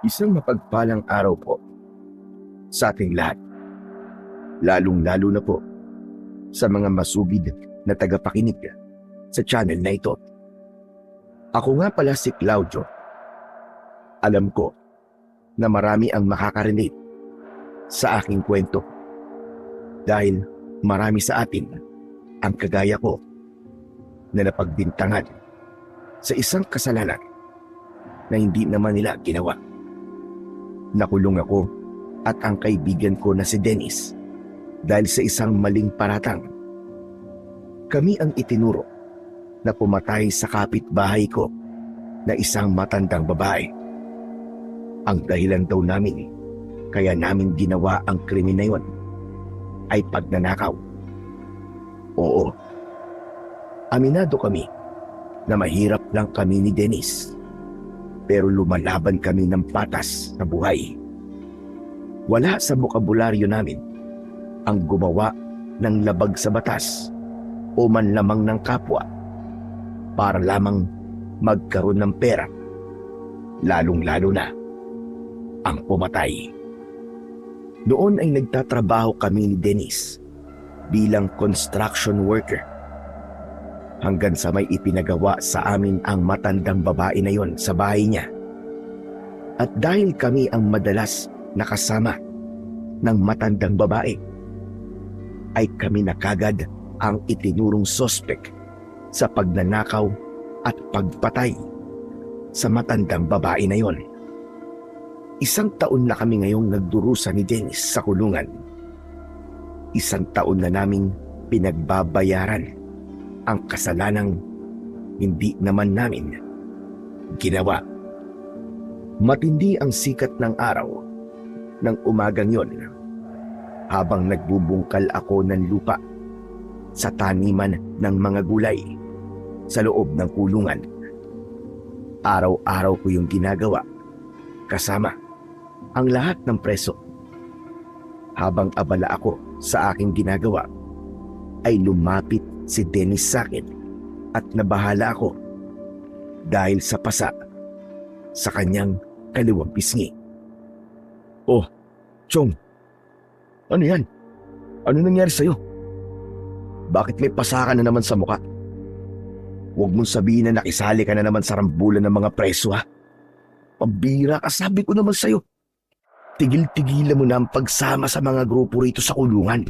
Isang mapagpalang araw po sa ating lahat, lalong-lalo na po sa mga masubid na tagapakinig sa channel na ito. Ako nga pala si Claudio. Alam ko na marami ang makaka-relate sa aking kwento dahil marami sa atin ang kagaya ko na napagbintangan sa isang kasalanan na hindi naman nila ginawa. Nakulong ako at ang kaibigan ko na si Dennis dahil sa isang maling paratang. Kami ang itinuro na pumatay sa kapitbahay ko na isang matandang babae. Ang dahilan daw namin kaya namin ginawa ang krimen na yon ay pagnanakaw. Oo, aminado kami na mahirap lang kami ni Dennis, pero lumalaban kami ng patas sa buhay. Wala sa bokabularyo namin ang gumawa ng labag sa batas o manlamang ng kapwa para lamang magkaroon ng pera, lalong-lalo na ang pumatay. Noon ay nagtatrabaho kami ni Dennis bilang construction worker hanggang sa may ipinagawa sa amin ang matandang babae na yon sa bahay niya. At dahil kami ang madalas nakasama ng matandang babae, ay kami na kagad ang itinurong sospek sa pagnanakaw at pagpatay sa matandang babae na yon. 1 taon na kami ngayong nagdurusa ni Dennis sa kulungan. 1 taon na naming pinagbabayaran ang kasalanang hindi naman namin ginawa. Matindi ang sikat ng araw ng umagang yon habang nagbubungkal ako ng lupa sa taniman ng mga gulay sa loob ng kulungan. Araw-araw ko yung ginagawa kasama ang lahat ng preso. Habang abala ako sa aking ginagawa, ay lumapit si Dennis sa akin at nabahala ako dahil sa pasa sa kanyang kaliwang pisngi. "Oh, Chong, ano yan? Ano nangyari sa'yo? Bakit may pasa ka na naman sa muka? Huwag mong sabihin na nakisali ka na naman sa rambulan ng mga preso, ha? Pambira ka, sabi ko naman sa'yo. Tigil-tigilan mo na ang pagsama sa mga grupo rito sa kulungan.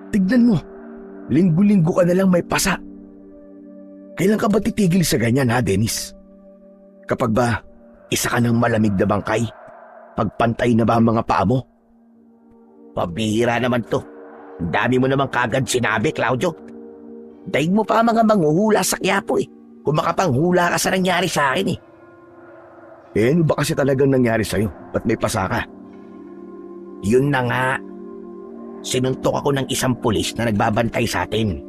Tignan mo, linggo-linggo ka na lang may pasa. Kailan ka ba titigil sa ganyan, ha, Dennis? Kapag ba isa ka ng malamig na bangkay, pagpantay na ba ang mga paa mo?" Pabihira naman to. Ang dami mo naman kagad sinabi, Claudio. Daig mo pa ang mga manghuhula sa Quiapo eh. Kung makapanghula ka sa nangyari sa akin eh. Ano ba kasi talagang nangyari sa'yo? Ba't may pasa ka? Yun na nga. Sinuntok ako ng isang pulis na nagbabantay sa atin.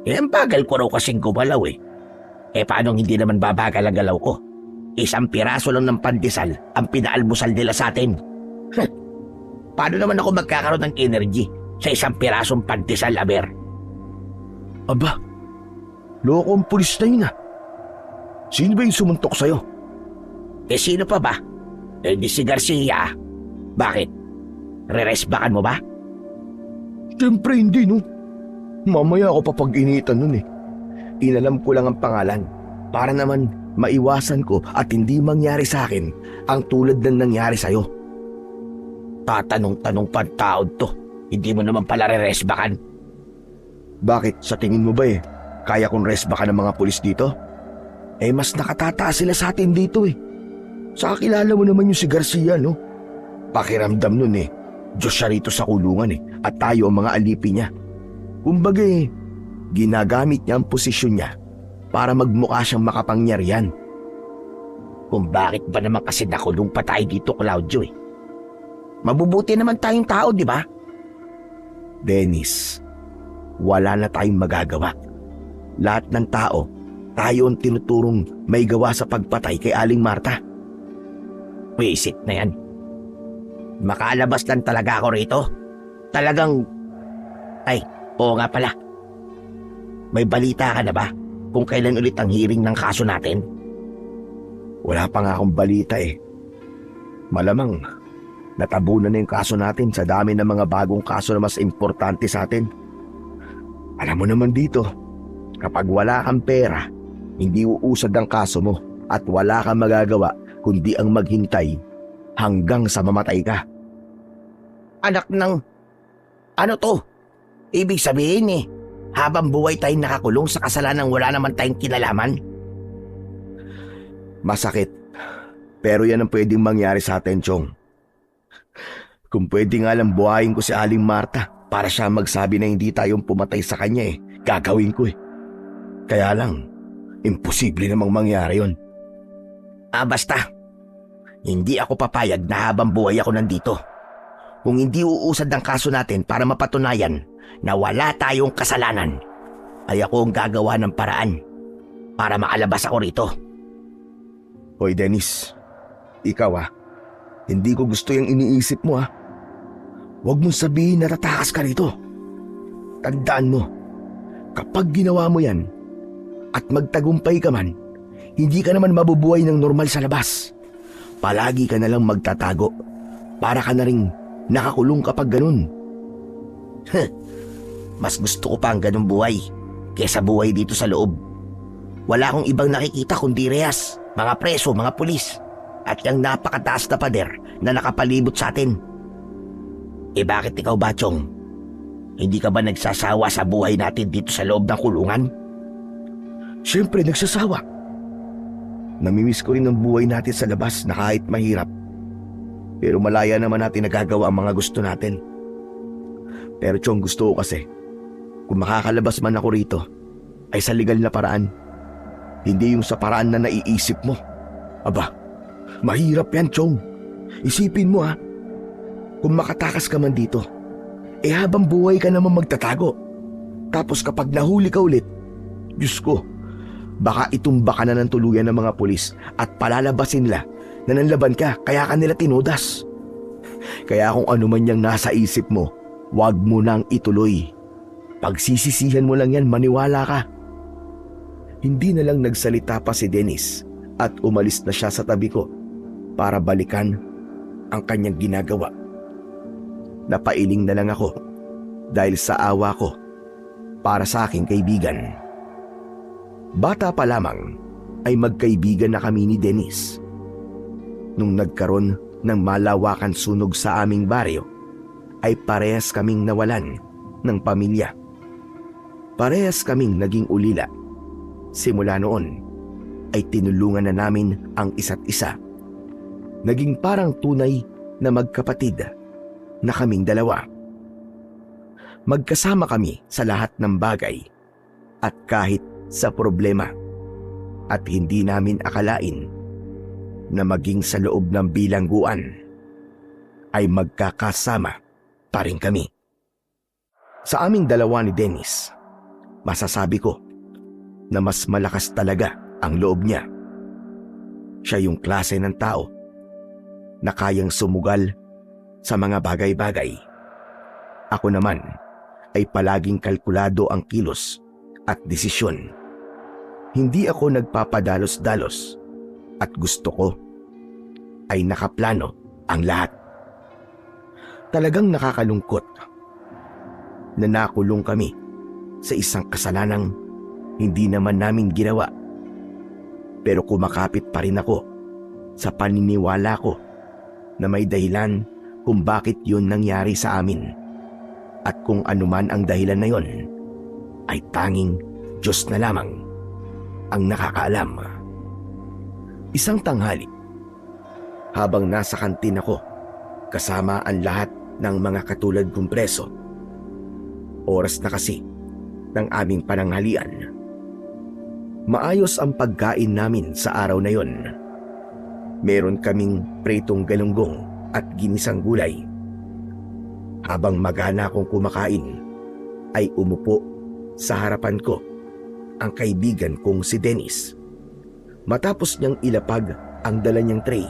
Ang bagal ko raw kasing gumalaw eh. Paano hindi naman babagal ang galaw ko? 1 piraso lang ng pandesal ang pinaalmusal nila sa atin. Paano naman ako magkakaroon ng energy sa 1 pirasong pandesal, aber? Aba, loko ang pulis na yun, ha? Sino ba yung sumuntok sa'yo? Sino pa ba? Di si Garcia. Bakit? Re-resbakan mo ba? Siyempre hindi, no. Mamaya ako papag-initan nun eh. Inalam ko lang ang pangalan para naman maiwasan ko at hindi mangyari sa akin ang tulad ng nangyari sa'yo. Tatanong-tanong pa taon to. Hindi mo naman pala re-resbakan. Bakit? Sa tingin mo ba kaya kong resbakan ng mga pulis dito? Mas nakatataas sila sa atin dito eh. Saka kilala mo naman yung si Garcia, no? Pakiramdam nun Diyos siya rito sa kulungan at tayo ang mga alipi niya. Kumbaga ginagamit niya ang posisyon niya para magmukha siyang makapangyarihan. Kung bakit ba naman kasi nakulong pa tayo dito, Claudio eh. Mabubuti naman tayong tao, di ba? Dennis, wala na tayong magagawa. Lahat ng tao, tayo ang tinuturong may gawa sa pagpatay kay Aling Marta. Wisit na yan. Makalabas lang talaga ako rito. Talagang... Ay, oo nga pala. May balita ka na ba kung kailan ulit ang hearing ng kaso natin? Wala pa nga akong balita eh. Malamang, natabunan na yung kaso natin sa dami ng mga bagong kaso na mas importante sa atin. Alam mo naman dito, kapag wala kang pera, hindi uusad ang kaso mo at wala kang magagawa kundi ang maghintay hanggang sa mamatay ka. Anak ng... Ano to? Ibig sabihin habang buhay tayong nakakulong sa kasalanang wala naman tayong kinalaman? Masakit, pero yan ang pwedeng mangyari sa atin, Chong. Kung pwede nga lang buhayin ko si Aling Marta para siya magsabi na hindi tayong pumatay sa kanya gagawin ko. Kaya lang, imposible namang mangyari yon. Basta. Hindi ako papayag na habang buhay ako nandito. Kung hindi uusad ang kaso natin para mapatunayan na wala tayong kasalanan, ay ako ang gagawa ng paraan para makalabas ako rito. Hoy Dennis, ikaw hindi ko gusto yung iniisip mo. Huwag mong sabihin na tatakas ka rito. Tandaan mo, kapag ginawa mo yan at magtagumpay ka man, hindi ka naman mabubuhay ng normal sa labas. Palagi ka na lang magtatago para ka na rin nakakulong kapag ganun. Mas gusto ko pa ang ganung buhay kesa buhay dito sa loob. Wala akong ibang nakikita kundi rehas, mga preso, mga pulis, at yung napakataas na pader na nakapalibot sa atin. Bakit ikaw ba, Chong? Hindi ka ba nagsasawa sa buhay natin dito sa loob ng kulungan? Siyempre nagsasawa. Namimiss ko rin ang buhay natin sa labas na kahit mahirap. Pero malaya naman natin nagagawa ang mga gusto natin. Pero Chong, gusto ko kasi, kung makakalabas man ako rito, ay sa legal na paraan. Hindi yung sa paraan na naiisip mo. Aba, mahirap yan, Chong. Isipin mo kung makatakas ka man dito, habang buhay ka naman magtatago. Tapos kapag nahuli ka ulit, Diyos ko, baka itumba ka na ng tuluyan ng mga pulis at palalabasin nila na nanlaban ka kaya kanila tinudas. Kaya kung ano man yung nasa isip mo, wag mo nang ituloy. Pagsisisihan mo lang yan, maniwala ka. Hindi na lang nagsalita pa si Dennis at umalis na siya sa tabi ko para balikan ang kanyang ginagawa. Napailing na lang ako dahil sa awa ko para sa aking kaibigan. Bata pa lamang ay magkaibigan na kami ni Dennis. Nung nagkaroon ng malawakan sunog sa aming baryo, ay parehas kaming nawalan ng pamilya. Parehas kaming naging ulila. Simula noon ay tinulungan na namin ang isa't isa. Naging parang tunay na magkapatid na kaming dalawa. Magkasama kami sa lahat ng bagay at kahit sa problema, at hindi namin akalain na maging sa loob ng bilangguan ay magkakasama pa rin kami. Sa aming dalawa ni Dennis, masasabi ko na mas malakas talaga ang loob niya. Siya yung klase ng tao na kayang sumugal sa mga bagay-bagay. Ako naman ay palaging kalkulado ang kilos at desisyon. Hindi ako nagpapadalos-dalos at gusto ko ay nakaplano ang lahat. Talagang nakakalungkot na nakulong kami sa isang kasalanang hindi naman namin ginawa. Pero kumakapit pa rin ako sa paniniwala ko na may dahilan kung bakit yun nangyari sa amin. At kung anuman ang dahilan na yun, ay tanging Diyos na lamang ang nakakaalam. Isang tanghali, habang nasa kantin ako kasama ang lahat ng mga katulad kong preso, oras na kasi ng aming pananghalian. Maayos ang pagkain namin sa araw na yon. Meron kaming pritong galunggong at ginisang gulay. Habang magana akong kumakain, ay umupo sa harapan ko ang kaibigan kong si Dennis. Matapos niyang ilapag ang dala niyang tray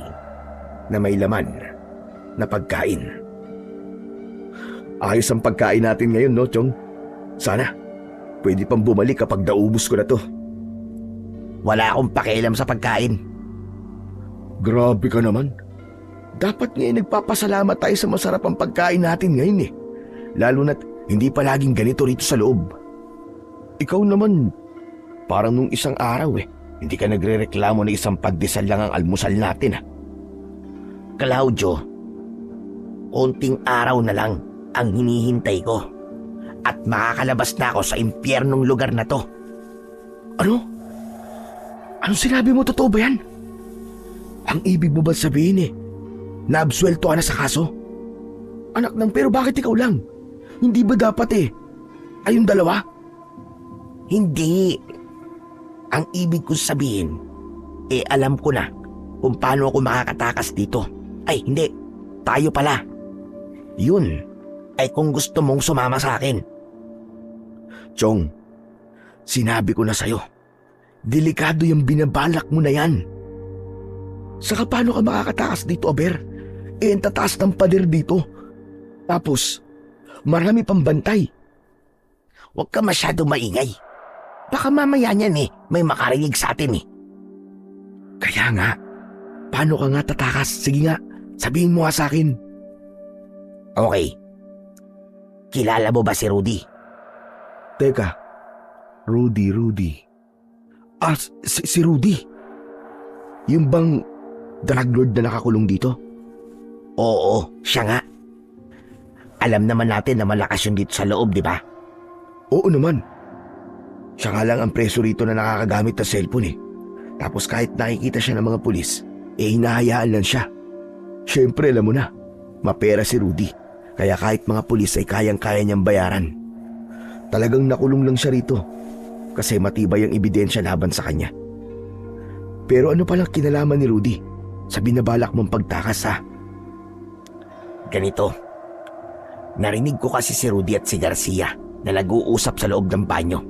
na may laman na pagkain. Ayos ang pagkain natin ngayon, no, Chong? Sana pwede pang bumalik kapag naubos ko na to. Wala akong pakialam sa pagkain. Grabe ka naman. Dapat nga nagpapasalamat tayo sa masarapang pagkain natin ngayon eh. Lalo na't hindi palaging ganito rito sa loob. Ikaw naman, parang nung isang araw eh. Hindi ka nagrereklamo na isang pandesal lang ang almusal natin ah. Claudio, konting araw na lang ang hinihintay ko at makakalabas na ako sa impyernong lugar na to. Ano? Anong sinabi mo? Totoo ba yan? Ang ibig mo ba sabihin eh, naabsuelto ka na sa kaso? Anak ng pero bakit ikaw lang? Hindi ba dapat eh, kayong dalawa? Hindi. Ang ibig ko sabihin, alam ko na kung paano ako makakatakas dito. Ay, hindi. Tayo pala. Yun ay kung gusto mong sumama sa akin. Chong, sinabi ko na sa'yo, delikado yung binabalak mo na yan. Saka paano ka makakatakas dito, Aber? Ang tataas ng pader dito. Tapos, marami pang bantay. Huwag ka masyado maingay. Baka mamaya niyan may makarinig sa atin Kaya nga, paano ka nga tatakas? Sige nga, sabihin mo nga sa akin. Okay. Kilala mo ba si Rudy? Teka, Rudy. Ah, si Rudy? Yung bang drug lord na nakakulong dito? Oo, siya nga. Alam naman natin na malakas yun dito sa loob, di ba? Oo naman. Siya nga lang ang preso rito na nakakagamit ng cellphone eh. Tapos kahit nakikita siya ng mga pulis, hinahayaan lang siya. Siyempre alam mo na, mapera si Rudy. Kaya kahit mga pulis ay kayang-kaya niyang bayaran. Talagang nakulong lang siya rito kasi matibay ang ebidensya laban sa kanya. Pero ano palang kinalaman ni Rudy sa binabalak mong pagtakas ha? Ganito. Narinig ko kasi si Rudy at si Garcia na nag-uusap sa loob ng banyo.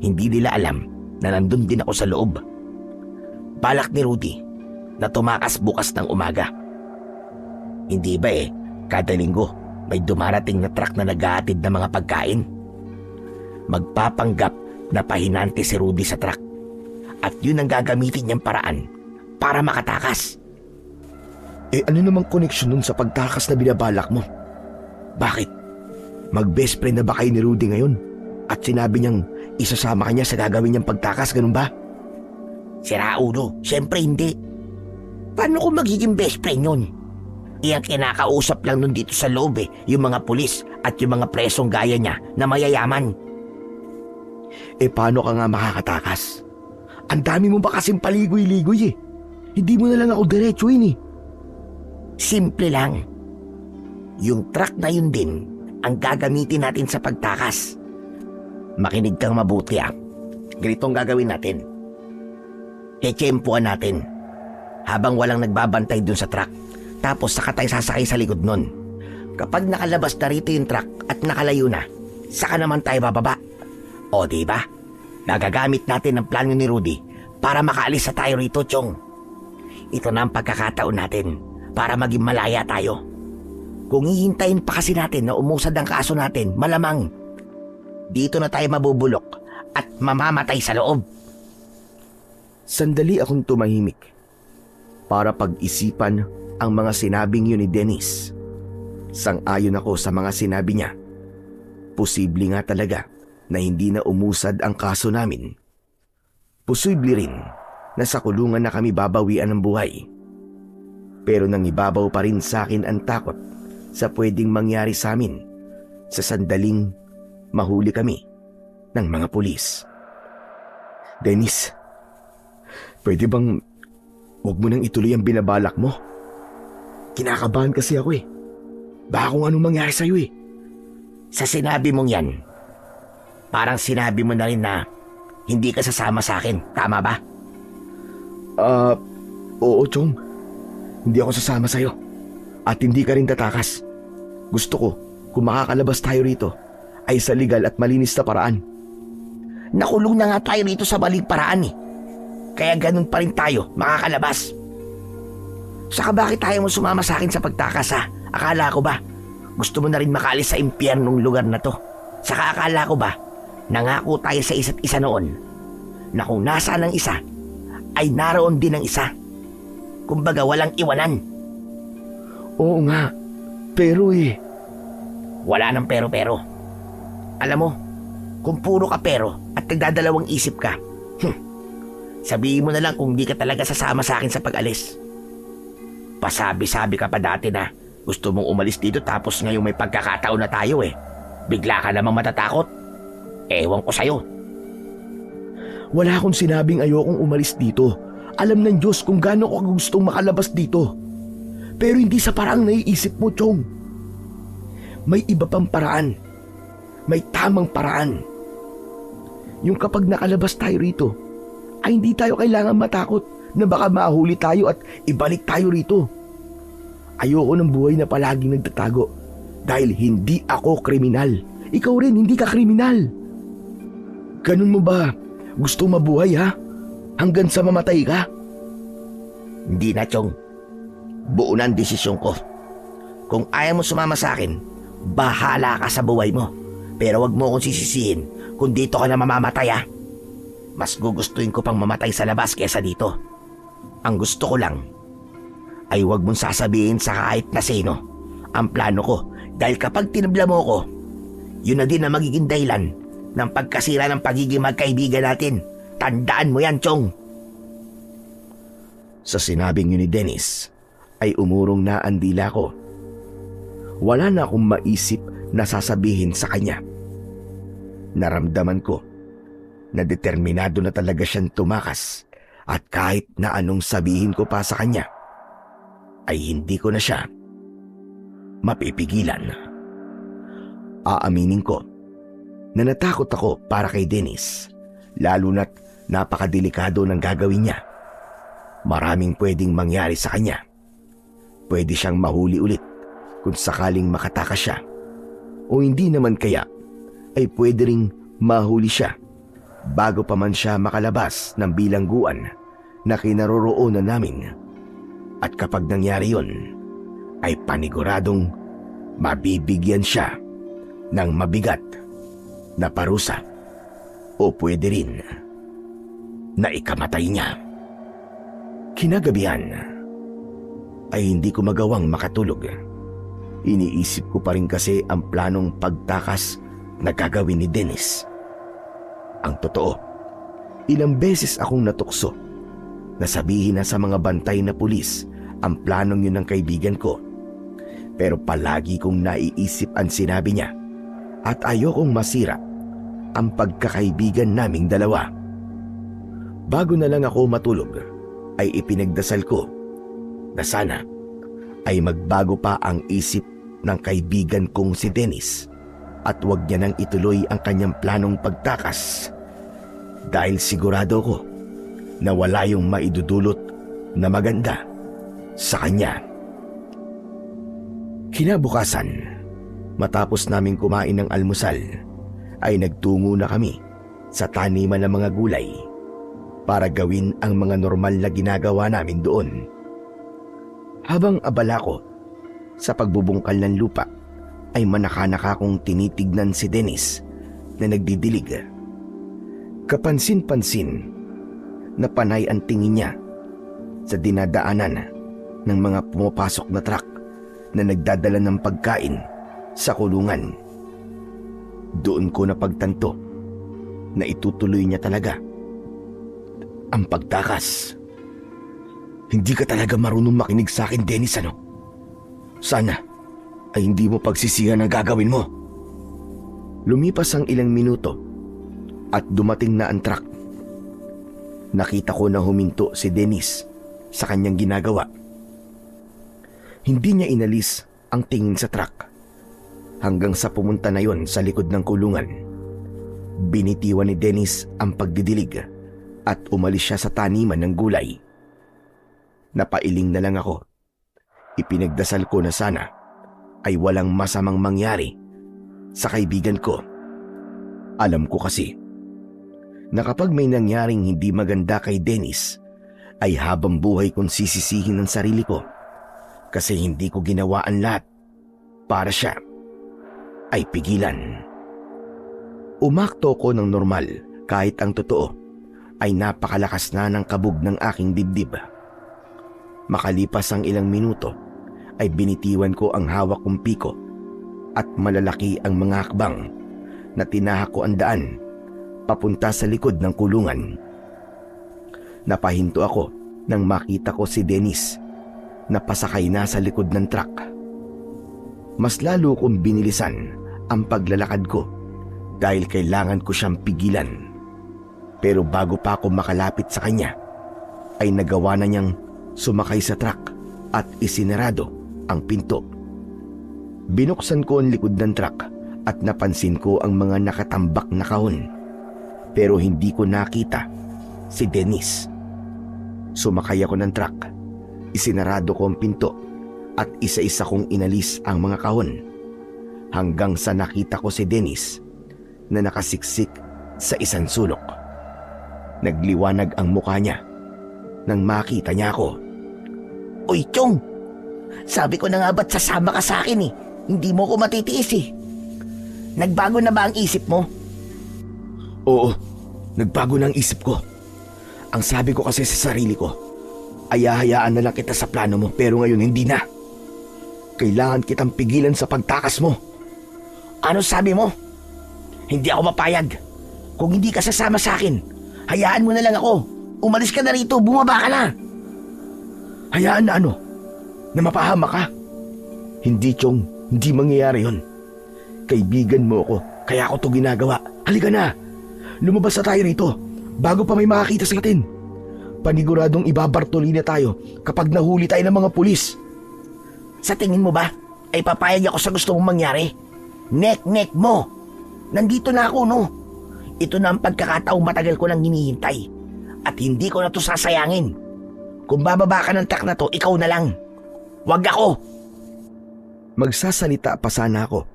Hindi nila alam na nandun din ako sa loob. Balak ni Rudy na tumakas bukas ng umaga. Hindi ba kada linggo may dumarating na truck na nag-aatid ng mga pagkain. Magpapanggap na pahinante si Rudy sa truck at yun ang gagamitin niyang paraan para makatakas. Ano namang koneksyon nun sa pagtakas na binabalak mo? Bakit? Mag-best friend na ba kayo ni Rudy ngayon? At sinabi niyang isasama ka niya sa gagawin niyang pagtakas, ganun ba? Sira ulo, syempre hindi. Paano ko magiging best friend yun? Iyang kinakausap lang nun dito sa loob yung mga pulis at yung mga presong gaya niya na mayayaman. Paano ka nga makakatakas? Ang dami mo ba kasing paligoy-ligoy eh. Hindi mo na lang ako diretsuin eh. Simple lang. Yung truck na yun din ang gagamitin natin sa pagtakas. Makinig kang mabuti Ganito ang gagawin natin. Tetsyempoan natin habang walang nagbabantay dun sa truck. Tapos saka tayo sasakay sa likod nun. Kapag nakalabas na rito yung truck at nakalayo na, saka naman tayo bababa. O diba? Nagagamit natin ang plano ni Rudy para makaalis sa tayo rito, Chong. Ito na ang pagkakataon natin para maging malaya tayo. Kung hihintayin pa kasi natin na umusad ang kaso natin, malamang dito na tayo mabubulok at mamamatay sa loob. Sandali akong tumahimik para pag-isipan ang mga sinabing yun ni Dennis. Sang-ayon ako sa mga sinabi niya. Posible nga talaga na hindi na umusad ang kaso namin. Posible rin na sa kulungan na kami babawian ng buhay. Pero nangibabaw pa rin sa akin ang takot sa pwedeng mangyari sa amin sa sandaling mahuli kami ng mga pulis. Dennis, pwede bang huwag mo nang ituloy ang binabalak mo? Kinakabahan kasi ako Baka kung anong mangyari sa'yo Sa sinabi mong yan, parang sinabi mo na rin na hindi ka sasama sa akin, tama ba? Oo, Chong. Hindi ako sasama sa'yo. At hindi ka rin tatakas. Gusto ko, kung makakalabas tayo rito, ay sa legal at malinis na paraan. Nakulong na nga tayo rito sa maling paraan Kaya ganun pa rin tayo makakalabas. Saka bakit tayo mo sumama sa akin sa pagtakas Akala ko ba gusto mo na rin makaalis sa impyernong lugar na to? Saka akala ko ba nangako tayo sa isa't isa noon na kung nasaan ang isa ay naroon din ang isa? Kumbaga walang iwanan. Oo nga, pero Wala nang pero-pero. Alam mo, kung puro ka pero at nagdadalawang isip ka, sabihin mo na lang kung di ka talaga sasama sa akin sa pag-alis. Pasabi-sabi ka pa dati na gusto mong umalis dito tapos ngayong may pagkakataon na tayo bigla ka namang matatakot. Ewan ko sa'yo. wala akong sinabing ayokong umalis dito. Alam ng Diyos kung gaano ko gustong makalabas dito. Pero hindi sa paraang naiisip mo, Chong. May iba pang paraan. May tamang paraan. Yung kapag nakalabas tayo rito, ay hindi tayo kailangan matakot na baka mahuli tayo at ibalik tayo rito. Ayoko ng buhay na palaging nagtatago dahil hindi ako kriminal. Ikaw rin, hindi ka kriminal. Ganun mo ba gusto mabuhay, ha? Hanggang sa mamatay ka? Hindi na, Chong. Buo na ang desisyon ko. Kung ayaw mo sumama sa akin, bahala ka sa buhay mo. Pero wag mo akong sisisihin kung dito ka na mamamatay, ha? Mas gugustuhin ko pang mamatay sa labas kesa dito. Ang gusto ko lang ay wag mong sasabihin sa kahit na sino ang plano ko, dahil kapag tinabla mo ko, yun na din ang magiging dahilan ng pagkasira ng pagiging magkaibigan natin. Tandaan mo yan, Chong. Sa sinabing yun ni Dennis, ay umurong na ang dila ko. Wala na akong maisip na sasabihin sa kanya. Naramdaman ko na determinado na talaga siyang tumakas at kahit na anong sabihin ko pa sa kanya, ay hindi ko na siya mapipigilan. Aaminin ko na natakot ako para kay Dennis, lalo na't napakadelikado ng gagawin niya. Maraming pwedeng mangyari sa kanya. Pwede siyang mahuli ulit kung sakaling makatakas siya. O hindi naman kaya ay pwede ring mahuli siya bago pa man siya makalabas ng bilangguan na kinaroroonan namin. At kapag nangyari yon, ay paniguradong mabibigyan siya ng mabigat na parusa o pwede rin na ikamatay niya. Kinagabihan ay hindi ko magawang makatulog. Iniisip ko pa rin kasi ang planong pagtakas na gagawin ni Dennis. Ang totoo, ilang beses akong natukso na sabihin na sa mga bantay na pulis ang planong yun ng kaibigan ko. Pero palagi kong naiisip ang sinabi niya at ayokong masira ang pagkakaibigan naming dalawa. Bago na lang ako matulog, ay ipinagdasal ko na sana ay magbago pa ang isip ng kaibigan kong si Dennis at huwag niya nang ituloy ang kanyang planong pagtakas dahil sigurado ko na wala yung maidudulot na maganda sa kanya. Kinabukasan, matapos naming kumain ng almusal, ay nagtungo na kami sa taniman ng mga gulay para gawin ang mga normal na ginagawa namin doon. Habang abala ko sa pagbubungkal ng lupa, ay manaka-naka kong tinitignan si Dennis na nagdidilig. Kapansin-pansin na panay ang tingin niya sa dinadaanan ng mga pumapasok na truck na nagdadala ng pagkain sa kulungan. Doon ko napagtanto na itutuloy niya talaga ang pagtakas. Hindi ka talaga marunong makinig sa akin, Dennis, ano? Sana ay hindi mo pagsisihan ang gagawin mo. Lumipas ang ilang minuto at dumating na ang truck. Nakita ko na huminto si Dennis sa kanyang ginagawa. Hindi niya inalis ang tingin sa truck hanggang sa pumunta na yon sa likod ng kulungan. Binitiwan ni Dennis ang pagdidilig at umalis siya sa taniman ng gulay. Napailing na lang ako. Ipinagdasal ko na sana ay walang masamang mangyari sa kaibigan ko. Alam ko kasi na kapag may nangyaring hindi maganda kay Dennis, ay habang buhay kong sisisihin ang sarili ko kasi hindi ko ginawa ang lahat para siya ay pigilan. Umakto ko ng normal kahit ang totoo ay napakalakas na ng kabog ng aking dibdib. Makalipas ang ilang minuto ay binitiwan ko ang hawak kong piko at malalaki ang mga hakbang na tinahak ko ang daan papunta sa likod ng kulungan. Napahinto ako nang makita ko si Dennis na pasakay na sa likod ng truck. Mas lalo kong binilisan ang paglalakad ko dahil kailangan ko siyang pigilan. Pero bago pa ako makalapit sa kanya, ay nagawa na niyang sumakay sa truck at isinarado ang pinto. Binuksan ko ang likod ng truck at napansin ko ang mga nakatambak na kahon. Pero hindi ko nakita si Dennis. Sumakay ako ng truck, isinarado ko ang pinto at isa-isa kong inalis ang mga kahon hanggang sa nakita ko si Dennis na nakasiksik sa isang sulok. Nagliwanag ang mukha niya nang makita niya ako. Uy, Chong! Sabi ko na nga ba't sasama ka sa akin eh. Hindi mo ko matitiis eh. Nagbago na ba ang isip mo? Oo, nagbago na ang isip ko. Ang sabi ko kasi sa sarili ko, ay hahayaan na lang kita sa plano mo, pero ngayon hindi na. Kailangan kitang pigilan sa pagtakas mo. Ano sabi mo? Hindi ako mapayag. Kung hindi ka sasama sa akin, hayaan mo na lang ako. Umalis ka na rito, bumaba ka na. Hayaan na ano? Na mapahama ka? Hindi, Chong. Hindi mangyayari yon. Kaibigan mo ako, kaya ako to ginagawa. Halika na. Lumabas na tayo rito bago pa may makakita sa atin. Paniguradong ibabartoli na tayo kapag nahuli tayo ng mga pulis. Sa tingin mo ba, ay papayag ako sa gusto mong mangyari? Nek mo. Nandito na ako, no? Ito na ang pagkakataong matagal ko nang hinihintay. At hindi ko na to sasayangin. Kung bababa ka ng truck na to, ikaw na lang. Wag ako. Magsasalita pa sana ako,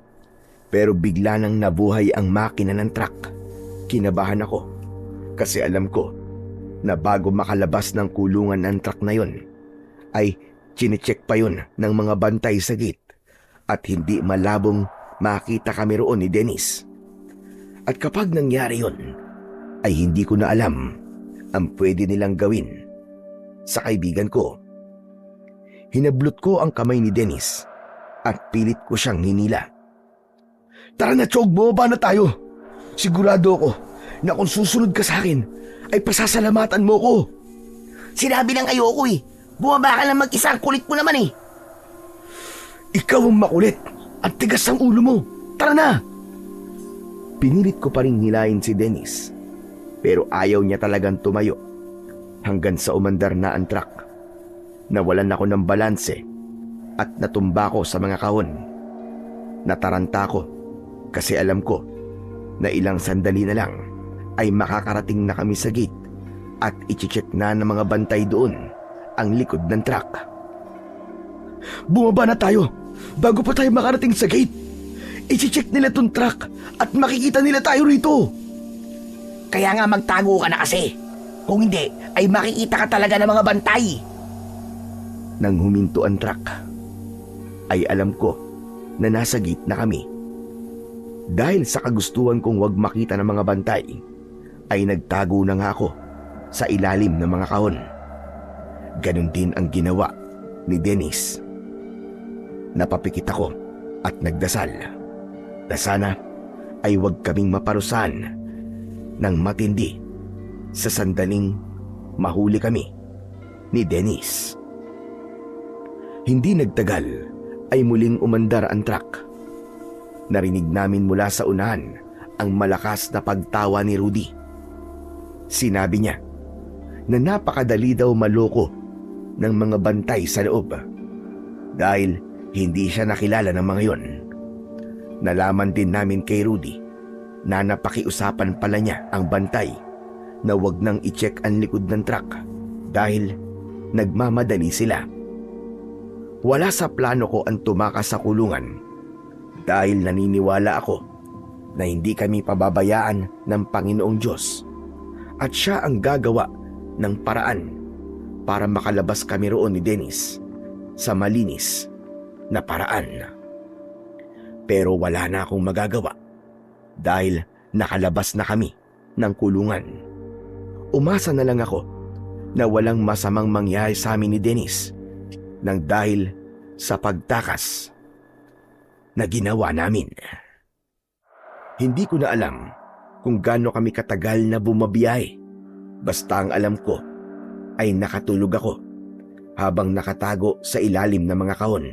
pero bigla nang nabuhay ang makina ng truck. Kinabahan ako kasi alam ko na bago makalabas ng kulungan ng truck na yon, ay chinecheck pa yun ng mga bantay sa gate at hindi malabong makita kami roon ni Dennis. At kapag nangyari yon, ay hindi ko na alam ang pwede nilang gawin sa kaibigan ko. Hinablot ko ang kamay ni Dennis at pilit ko siyang hinila. Tara na, Chog, bumaba na tayo. Sigurado ako na kung susunod ka sa akin, ay pasasalamatan mo ko. Sinabi lang ayoko eh. Bumaba ka lang mag-isa, ang kulit mo naman eh. Ikaw ang makulit at tigas ang ulo mo. Tara na! Pinilit ko pa rin hilahin si Dennis, pero ayaw niya talagang tumayo hanggang sa umandar na ang truck. Nawalan ako ng balanse at natumba ko sa mga kahon. Nataranta ko kasi alam ko na ilang sandali na lang ay makakarating na kami sa gate at iche-check na ng mga bantay doon ang likod ng truck. Bumaba na tayo bago pa tayo makarating sa gate. Iche-check nila tong truck at makikita nila tayo rito. Kaya nga magtago ka na kasi. Kung hindi, ay makikita ka talaga ng mga bantay. Nang huminto ang truck, ay alam ko na nasa gate na kami. Dahil sa kagustuhan kong wag makita ng mga bantay, ay nagtago na nga ako sa ilalim ng mga kahon. Ganon din ang ginawa ni Dennis. Napapikit ako at nagdasal na sana ay wag kaming maparusahan ng matindi sa sandaling mahuli kami ni Dennis. Hindi nagtagal ay muling umandar ang truck. Narinig namin mula sa unahan ang malakas na pagtawa ni Rudy. Sinabi niya na napakadali daw maloko ng mga bantay sa loob dahil hindi siya nakilala ng mga yon. Nalaman din namin kay Rudy na napakiusapan pala niya ang bantay na wag nang i-check ang likod ng truck dahil nagmamadali sila. Wala sa plano ko ang tumakas sa kulungan dahil naniniwala ako na hindi kami pababayaan ng Panginoong Diyos at siya ang gagawa ng paraan para makalabas kami roon ni Dennis sa malinis na paraan. Pero wala na akong magagawa dahil nakalabas na kami ng kulungan. Umasa na lang ako na walang masamang mangyari sa amin ni Dennis nang dahil sa pagtakas na ginawa namin. Hindi ko na alam kung gaano kami katagal na bumabiyahe. Basta ang alam ko ay nakatulog ako habang nakatago sa ilalim ng mga kahon.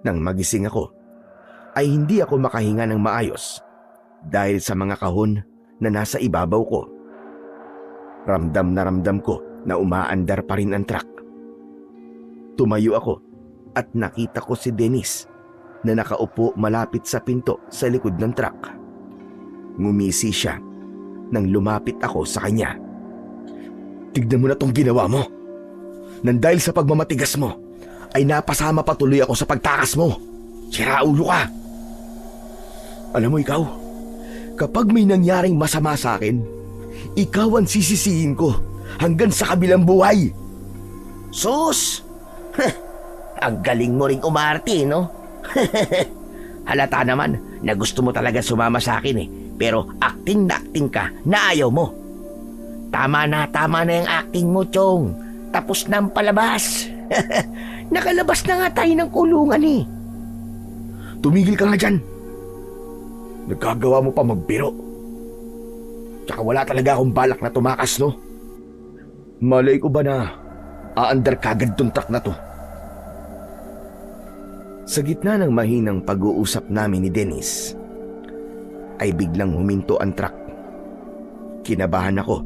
Nang magising ako, ay hindi ako makahinga ng maayos dahil sa mga kahon na nasa ibabaw ko. Ramdam na ramdam ko na umaandar pa rin ang truck. Tumayo ako at nakita ko si Dennis na nakaupo malapit sa pinto sa likod ng truck. Ngumisi siya nang lumapit ako sa kanya. Tignan mo na tong ginawa mo. Nang dahil sa pagmamatigas mo, ay napasama patuloy ako sa pagtakas mo. Siraulo ka. Alam mo ikaw, kapag may nangyaring masama sa akin, ikaw ang sisisihin ko hanggang sa kabilang buhay. Sus! Ang galing mo ring umarte, no? Halata naman na gusto mo talaga sumama sa akin eh. Pero acting na acting ka na ayaw mo. Tama na yung acting mo, Chong. Tapos na ang palabas. Nakalabas na nga tayo ng kulungan eh. Tumigil ka nga dyan. Nagkagawa mo pa magbiro. Tsaka wala talaga akong balak na tumakas, no? Malay ko ba na aandar kagad tong truck na to? Sa gitna ng mahinang pag-uusap namin ni Dennis, ay biglang huminto ang truck. Kinabahan ako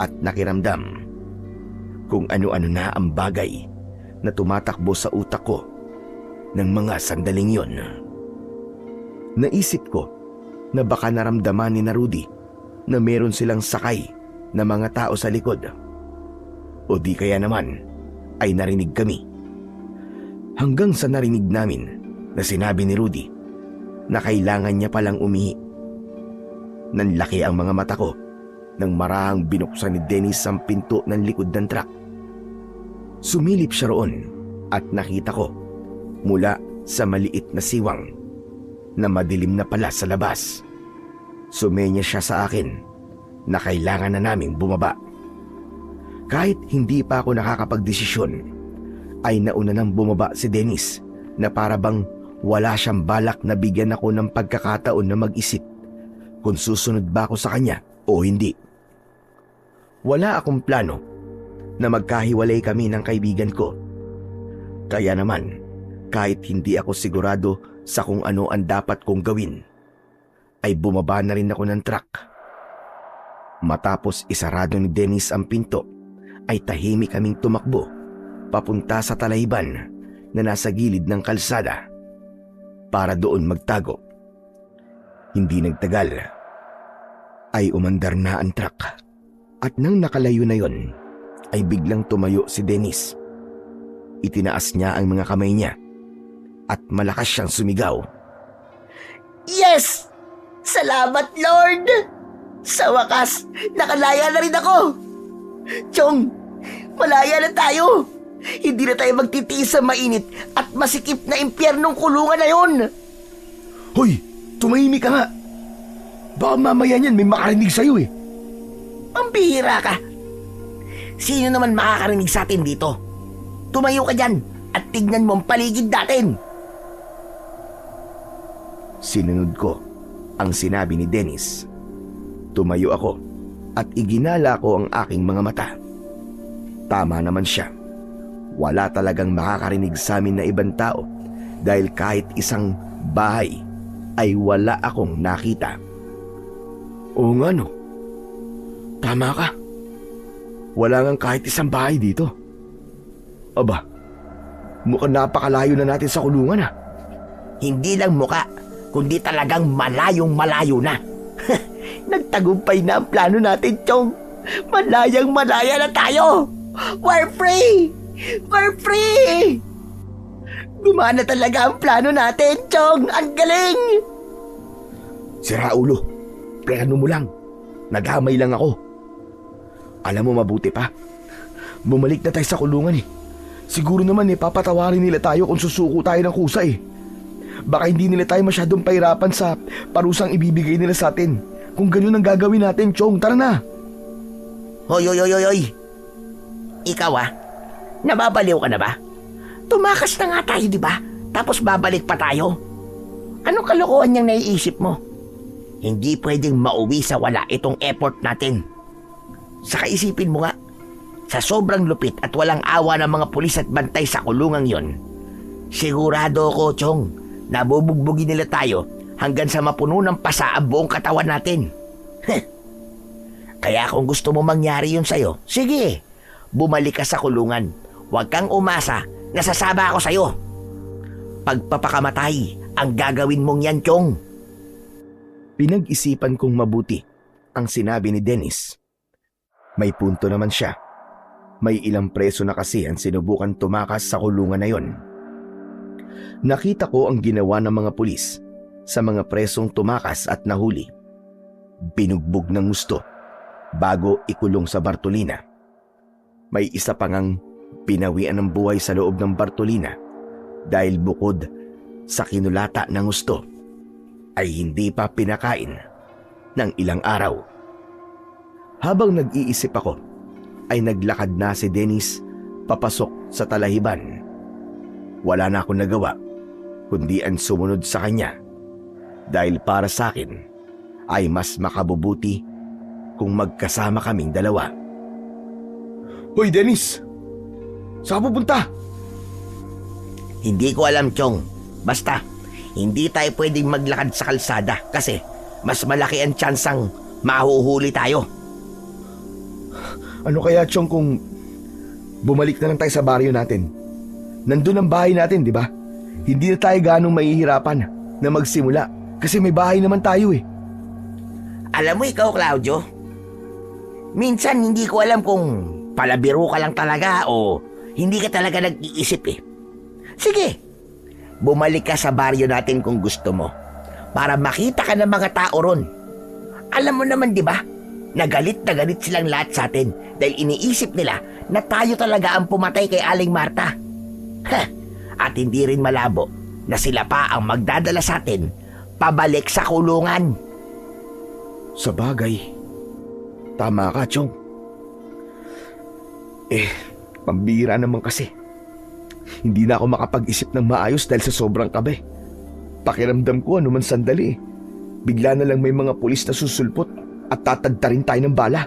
at nakiramdam kung ano-ano na ang bagay na tumatakbo sa utak ko ng mga sandaling yon. Naisip ko na baka naramdaman ni Rudy na meron silang sakay na mga tao sa likod. O di kaya naman ay narinig kami. Hanggang sa narinig namin na sinabi ni Rudy na kailangan niya palang umihi. Nanlaki ang mga mata ko nang marahang binuksan ni Dennis ang pinto ng likod ng truck. Sumilip siya roon at nakita ko mula sa maliit na siwang na madilim na pala sa labas. Sumenya siya sa akin na kailangan na naming bumaba. Kahit hindi pa ako nakakapagdesisyon, ay nauna nang bumaba si Dennis na para bang wala siyang balak na bigyan ako ng pagkakataon na mag-isip kung susunod ba ako sa kanya o hindi. Wala akong plano na magkahiwalay kami ng kaibigan ko. Kaya naman, kahit hindi ako sigurado sa kung ano ang dapat kong gawin, ay bumaba na rin ako ng truck. Matapos isarado ni Dennis ang pinto, ay tahimik kaming tumakbo papunta sa talayban na nasa gilid ng kalsada para doon magtago. Hindi nagtagal ay umandar na ang truck at nang nakalayo na yon ay biglang tumayo si Dennis. Itinaas niya ang mga kamay niya at malakas siyang sumigaw. Yes! Salamat, Lord! Sa wakas, nakalaya na rin ako! Chong, malaya na tayo! Hindi na tayo magtitiis sa mainit at masikip na impyernong kulungan na yon! Hoy! Tumahimik ka nga! Baka mamaya niyan may makarinig sa'yo eh! Ang bihira ka! Sino naman makakarinig sa atin dito? Tumayo ka dyan at tignan mo ang paligid natin! Sinunod ko ang sinabi ni Dennis. Tumayo ako at iginala ko ang aking mga mata. Tama naman siya. Wala talagang makakarinig sa amin na ibang tao dahil kahit isang bahay ay wala akong nakita. Oo nga no. Tama ka. Wala ngang kahit isang bahay dito. Aba, mukhang napakalayo na natin sa kulungan ah. Hindi lang muka, kundi talagang malayong malayo na. Nagtagumpay na ang plano natin, Chong. Malayang malaya na tayo. We're free! We're free! Gumana talaga ang plano natin, Chong. Ang galing! Sira ulo. Plano mo lang. Naghamay lang ako. Alam mo mabuti pa. Bumalik na tayo sa kulungan eh. Siguro naman papatawarin nila tayo kung susuko tayo ng kusa eh. Baka hindi nila tayo masyadong pahirapan sa parusang ibibigay nila sa atin. Kung ganun ang gagawin natin, Chong, tara na. Hoy. Ikaw nababaliw ka na ba? Tumakas na nga tayo, di ba? Tapos babalik pa tayo. Anong kalokohan niyang naiisip mo? Hindi pwedeng mauwi sa wala itong effort natin. Saka isipin mo nga, sa sobrang lupit at walang awa ng mga pulis at bantay sa kulungang yon, sigurado ko, Chong, nabubugbugin nila tayo hanggang sa mapuno ng pasa ang buong katawan natin. Kaya kung gusto mo mangyari yun sa'yo, sige, bumalik ka sa kulungan. Huwag kang umasa, nasasaba ako sa'yo. Pagpapakamatay ang gagawin mong yan, Chong. Pinag-isipan kong mabuti ang sinabi ni Dennis. May punto naman siya. May ilang preso na kasi ang sinubukan tumakas sa kulungan na yon. Nakita ko ang ginawa ng mga pulis sa mga presong tumakas at nahuli. Binugbog ng gusto bago ikulong sa Bartolina. May isa pa ngang pinawian ng buhay sa loob ng Bartolina dahil bukod sa kinulata ng gusto ay hindi pa pinakain ng ilang araw. Habang nag-iisip ako, ay naglakad na si Dennis papasok sa talahiban. Wala na akong nagawa kundi ang sumunod sa kanya dahil para sa akin ay mas makabubuti kung magkasama kaming dalawa. Hoy Dennis! Saan pupunta? Hindi ko alam, Chong. Basta, hindi tayo pwedeng maglakad sa kalsada kasi mas malaki ang tsansang mahuhuli tayo. Ano kaya, Chong, kung bumalik na lang tayo sa baryo natin? Nandun ang bahay natin, di ba? Hindi na tayo ganong mahihirapan na magsimula kasi may bahay naman tayo eh. Alam mo ikaw, Claudio, minsan hindi ko alam kung palabiro ka lang talaga o hindi ka talaga nag-iisip eh. Sige, bumalik ka sa baryo natin kung gusto mo para makita ka ng mga tao ron. Alam mo naman, di ba? Na galit silang lahat sa atin dahil iniisip nila na tayo talaga ang pumatay kay Aling Marta. At hindi rin malabo na sila pa ang magdadala sa atin pabalik sa kulungan. Sa bagay, tama ka, Chong. Pambira naman kasi. Hindi na ako makapag-isip ng maayos dahil sa sobrang kabe. Pakiramdam ko anuman sandali. Bigla na lang may mga pulis na susulpot at tatagta rin tayo ng bala.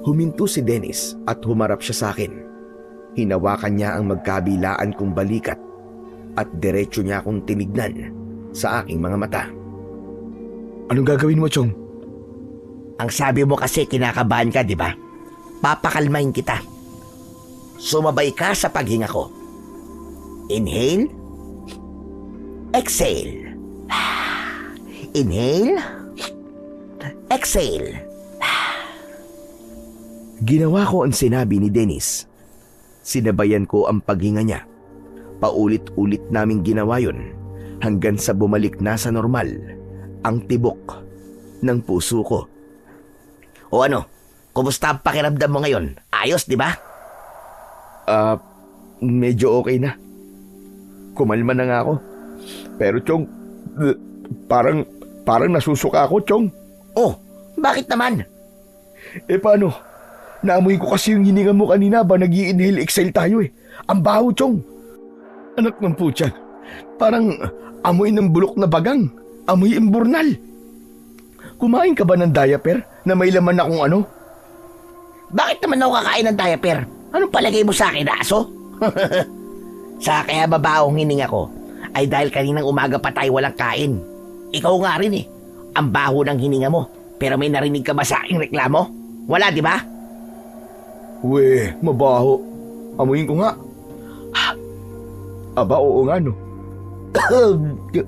Huminto si Dennis at humarap siya sa akin. Hinawakan niya ang magkabilaan kong balikat at diretso niya akong tinignan sa aking mga mata. Anong gagawin mo, Chong? Ang sabi mo kasi kinakabahan ka, di ba? Papakalmain kita. Sumabay ka sa paghinga ko. Inhale. Exhale. Inhale. Exhale. Ginawa ko ang sinabi ni Dennis. Sinabayan ko ang paghinga niya. Paulit-ulit naming ginawa yun hanggang sa bumalik na sa normal ang tibok ng puso ko. O ano? Kumusta ang pakiramdam mo ngayon? Ayos, di ba? Medyo okay na. Kumalma na nga ako. Pero Chong, parang nasusuka ako, Chong. Oh, bakit naman? Paano? Naamoy ko kasi yung hininga mo kanina ba nag-i-inhale exhale tayo eh. Ang baho, Chong. Anak ng putya. Parang amoy ng bulok na bagang. Amoy imburnal. Kumain ka ba ng diaper na may laman na kung ano? Bakit naman ako kakain ng diaper? Anong palagay mo sa akin, aso? Sa kaya babahong hininga ko ay dahil kaninang umaga pa tayo walang kain. Ikaw nga rin eh. Ang baho ng hininga mo. Pero may narinig ka ba sa aking reklamo? Wala, di ba? Weh, mabaho. Amuyin ko nga. Aba, oo nga no.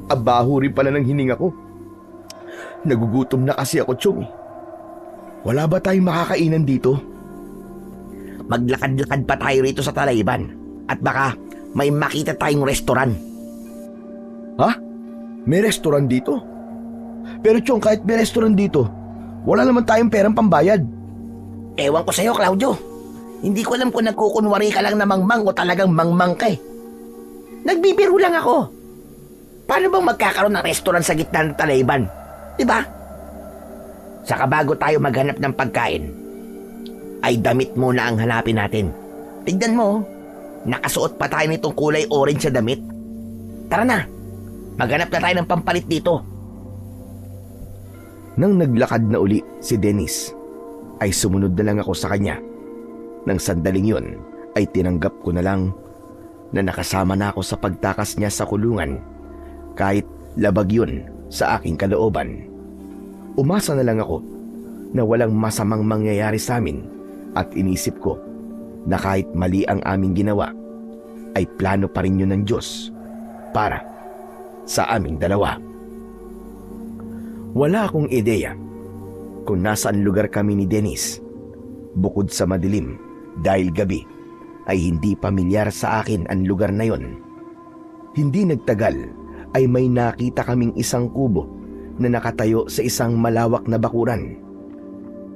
Abaho rin pala ng hininga ko. Nagugutom na kasi ako, Chong. Wala ba tayong makakainan dito? Maglakad-lakad pa tayo rito sa Talayban. At baka may makita tayong restoran. Ha? May restoran dito? Pero Chong, kahit may restoran dito, wala naman tayong perang pambayad. Ewan ko sa'yo, Claudio. Hindi ko alam kung nagkukunwari ka lang na mangmang o talagang mangmang ka eh. Nagbibiro lang ako. Paano bang magkakaroon ng restaurant sa gitna ng Talayban? Diba? Saka bago tayo maghanap ng pagkain, ay damit muna ang hanapin natin. Tignan mo, Nakasuot pa tayo nitong kulay orange sa damit. Tara na, maghanap na tayo ng pampalit dito. Nang naglakad na uli si Dennis, ay sumunod na lang ako sa kanya. Nang sandaling yon ay tinanggap ko na lang na nakasama na ako sa pagtakas niya sa kulungan kahit labag yun sa aking kalooban. Umasa na lang ako na walang masamang mangyayari sa amin at inisip ko na kahit mali ang aming ginawa ay plano pa rin yun ng Diyos para sa aming dalawa. Wala akong ideya kung nasaan lugar kami ni Dennis. Bukod sa madilim dahil gabi ay hindi pamilyar sa akin ang lugar na yon. Hindi nagtagal ay may nakita kaming isang kubo na nakatayo sa isang malawak na bakuran.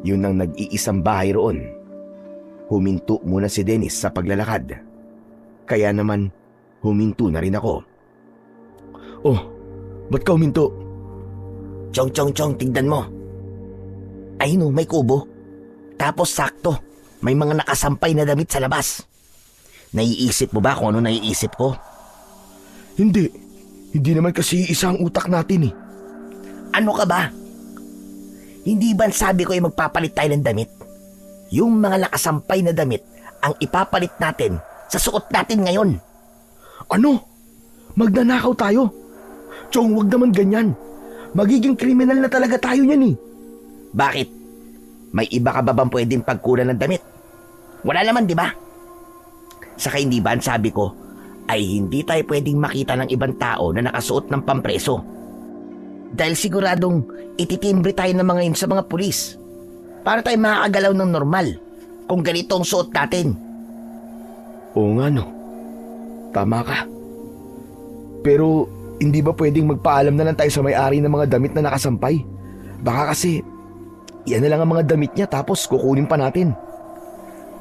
Yun ang nag-iisang bahay roon. Huminto muna si Dennis sa paglalakad. Kaya naman huminto na rin ako. Oh, ba't ka huminto? Chong, tignan mo. Ayun, may kubo. Tapos sakto, may mga nakasampay na damit sa labas. Naiisip mo ba kung ano naiisip ko? Hindi. Hindi naman kasi isang utak natin eh. Ano ka ba? Hindi ba sabi ko ay magpapalit tayo ng damit? Yung mga nakasampay na damit ang ipapalit natin sa suot natin ngayon. Ano? Magnanakaw tayo? Chong, wag naman ganyan. Magiging kriminal na talaga tayo niyan eh. Bakit? May iba ka ba bang pwedeng pagkulan ng damit? Wala naman, di ba? Saka hindi ba ang sabi ko ay hindi tayo pwedeng makita ng ibang tao na nakasuot ng pampreso. Dahil siguradong ititimbre tayo ng mga yun sa mga pulis. Para tayo makakagalaw ng normal kung ganito ang suot natin. Oo nga no. Tama ka. Pero hindi ba pwedeng magpaalam na lang tayo sa may-ari ng mga damit na nakasampay? Baka kasi yan na lang ang mga damit niya tapos kukunin pa natin.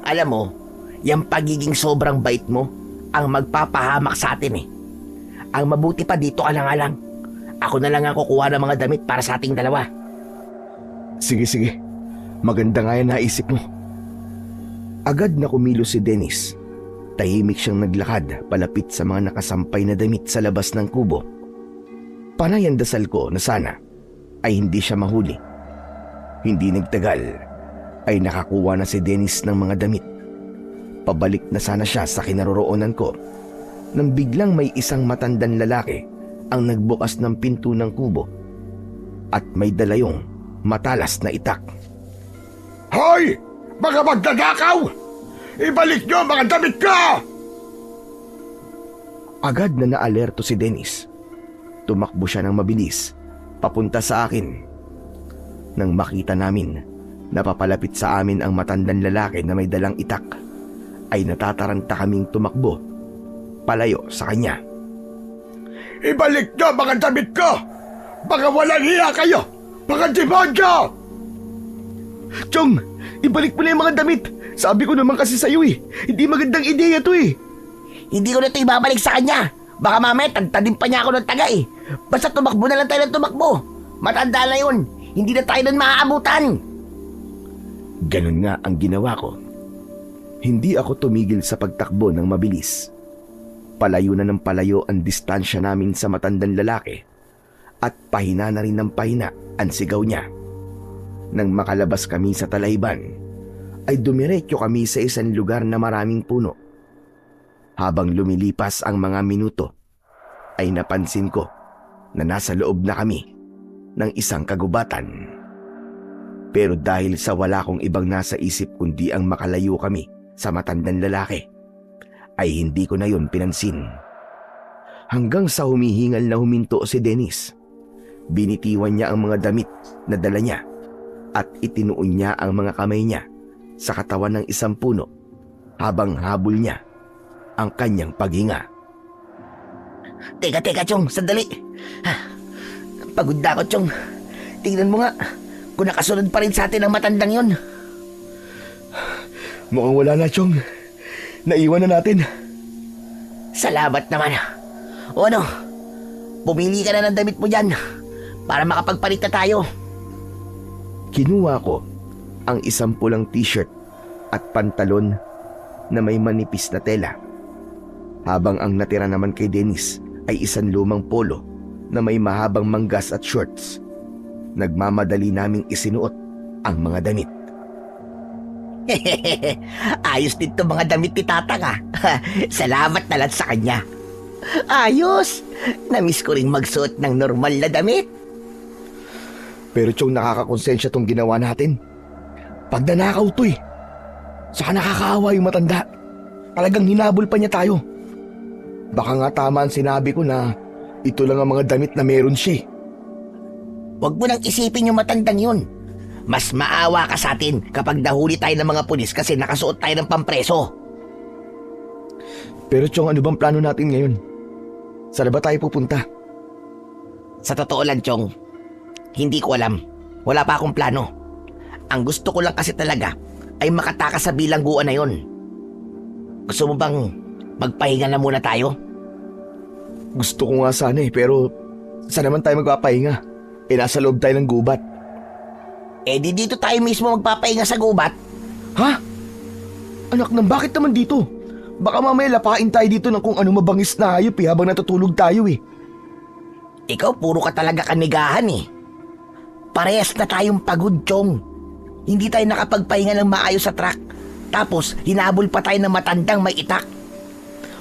Alam mo, yung pagiging sobrang bait mo ang magpapahamak sa atin eh. Ang mabuti pa dito ka lang. Ako na lang ang kukuha ng mga damit para sa ating dalawa. Sige. Maganda nga yan naisip mo. Agad na kumilos si Dennis. Tahimik siyang naglakad palapit sa mga nakasampay na damit sa labas ng kubo. Panay ang dasal ko na sana ay hindi siya mahuli. Hindi nagtagal ay nakakuha na si Dennis ng mga damit. Pabalik na sana siya sa kinaroroonan ko nang biglang may isang matandang lalaki ang nagbukas ng pinto ng kubo at may dalayong matalas na itak. Hoy! Mga magdadakaw! Ibalik nyo ang mga damit ko! Agad na naalerto si Dennis. Tumakbo siya ng mabilis papunta sa akin. Nang makita namin na papalapit sa amin ang matandang lalaki na may dalang itak, ay natataranta kaming tumakbo palayo sa kanya. Ibalik nyo ang mga damit ko! Baka walang hiya kayo! Mga demonyo! Chong, ibalik mo na yung mga damit. Sabi ko naman kasi sa'yo eh. Hindi magandang ideya to eh. Hindi ko na ito ibabalik sa kanya. Baka mamaya tantadin pa niya ako ng taga eh. Basta tumakbo na lang tayo ng tumakbo. Matanda na yun. Hindi na tayo nun maaabutan. Ganun nga ang ginawa ko. Hindi ako tumigil sa pagtakbo ng mabilis. Palayo na ng palayo ang distansya namin sa matandang lalaki at pahina na rin ng pahina ang sigaw niya. Nang makalabas kami sa talayban, ay dumiretso kami sa isang lugar na maraming puno. Habang lumilipas ang mga minuto, ay napansin ko na nasa loob na kami ng isang kagubatan. Pero dahil sa wala kong ibang nasa isip kundi ang makalayo kami sa matandang lalaki, ay hindi ko na yon pinansin. Hanggang sa humihingal na huminto si Dennis, binitiwan niya ang mga damit na dala niya at itinuon niya ang mga kamay niya sa katawan ng isang puno habang habol niya ang kanyang paghinga. Teka, Chong, sandali. Pagod na ako, Chong. Tingnan mo nga kung nakasunod pa rin sa atin ang matandang yon. Mukhang wala na, Chong. Naiwan na natin. Salamat naman. O ano, pumili ka na ng damit mo dyan para makapagpalit na tayo. Kinuha ko ang isang pulang t-shirt at pantalon na may manipis na tela Habang ang natira naman kay Dennis ay isang lumang polo na may mahabang manggas at shorts. Nagmamadali naming isinuot ang mga damit. Ayos din to mga damit ni Tatang ah. Salamat na lang sa kanya. Ayos! Namiss ko rin magsuot ng normal na damit. Pero Chong, nakakakonsensya tong ginawa natin. Pag nanakaw to eh. Saka nakakaawa yung matanda. Talagang hinabol pa niya tayo. Baka nga tama ang sinabi ko na ito lang ang mga damit na meron siya. Huwag mo nang isipin yung matandang yun. Mas maawa ka sa atin kapag nahuli tayo ng mga pulis kasi nakasuot tayo ng pampreso. Pero Chong, ano bang plano natin ngayon? Saan ba tayo pupunta? Sa totoo lang, Chong, hindi ko alam. Wala pa akong plano. Ang gusto ko lang kasi talaga ay makatakas sa bilangguan na yon. Gusto mo bang magpahinga na muna tayo? Gusto ko nga sana eh, pero saan naman tayo magpapahinga? Nasa loob tayo ng gubat. Di dito tayo mismo magpapahinga sa gubat. Ha? Anak nang, bakit naman dito? Baka mamaya lapain tayo dito ng kung ano mabangis na hayop habang natutulog tayo eh. Ikaw puro ka talaga kanigahan eh. Parehas na tayong pagod, Chong. Hindi tayo nakapagpahinga ng maayos sa truck. Tapos hinabol pa tayo ng matandang may itak.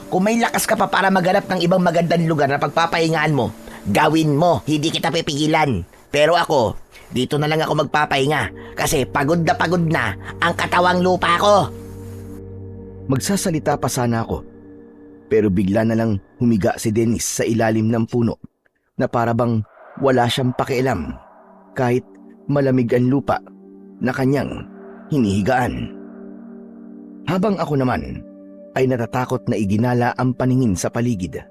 Kung may lakas ka pa para maghanap ng ibang magandang lugar na pagpapahingaan mo, gawin mo, hindi kita pipigilan. Pero ako, dito na lang ako magpapahinga kasi pagod na ang katawang lupa ko. Magsasalita pa sana ako, pero bigla na lang humiga si Dennis sa ilalim ng puno na para bang wala siyang pakialam kahit malamig ang lupa na kanyang hinihigaan. Habang ako naman ay natatakot na iginala ang paningin sa paligid.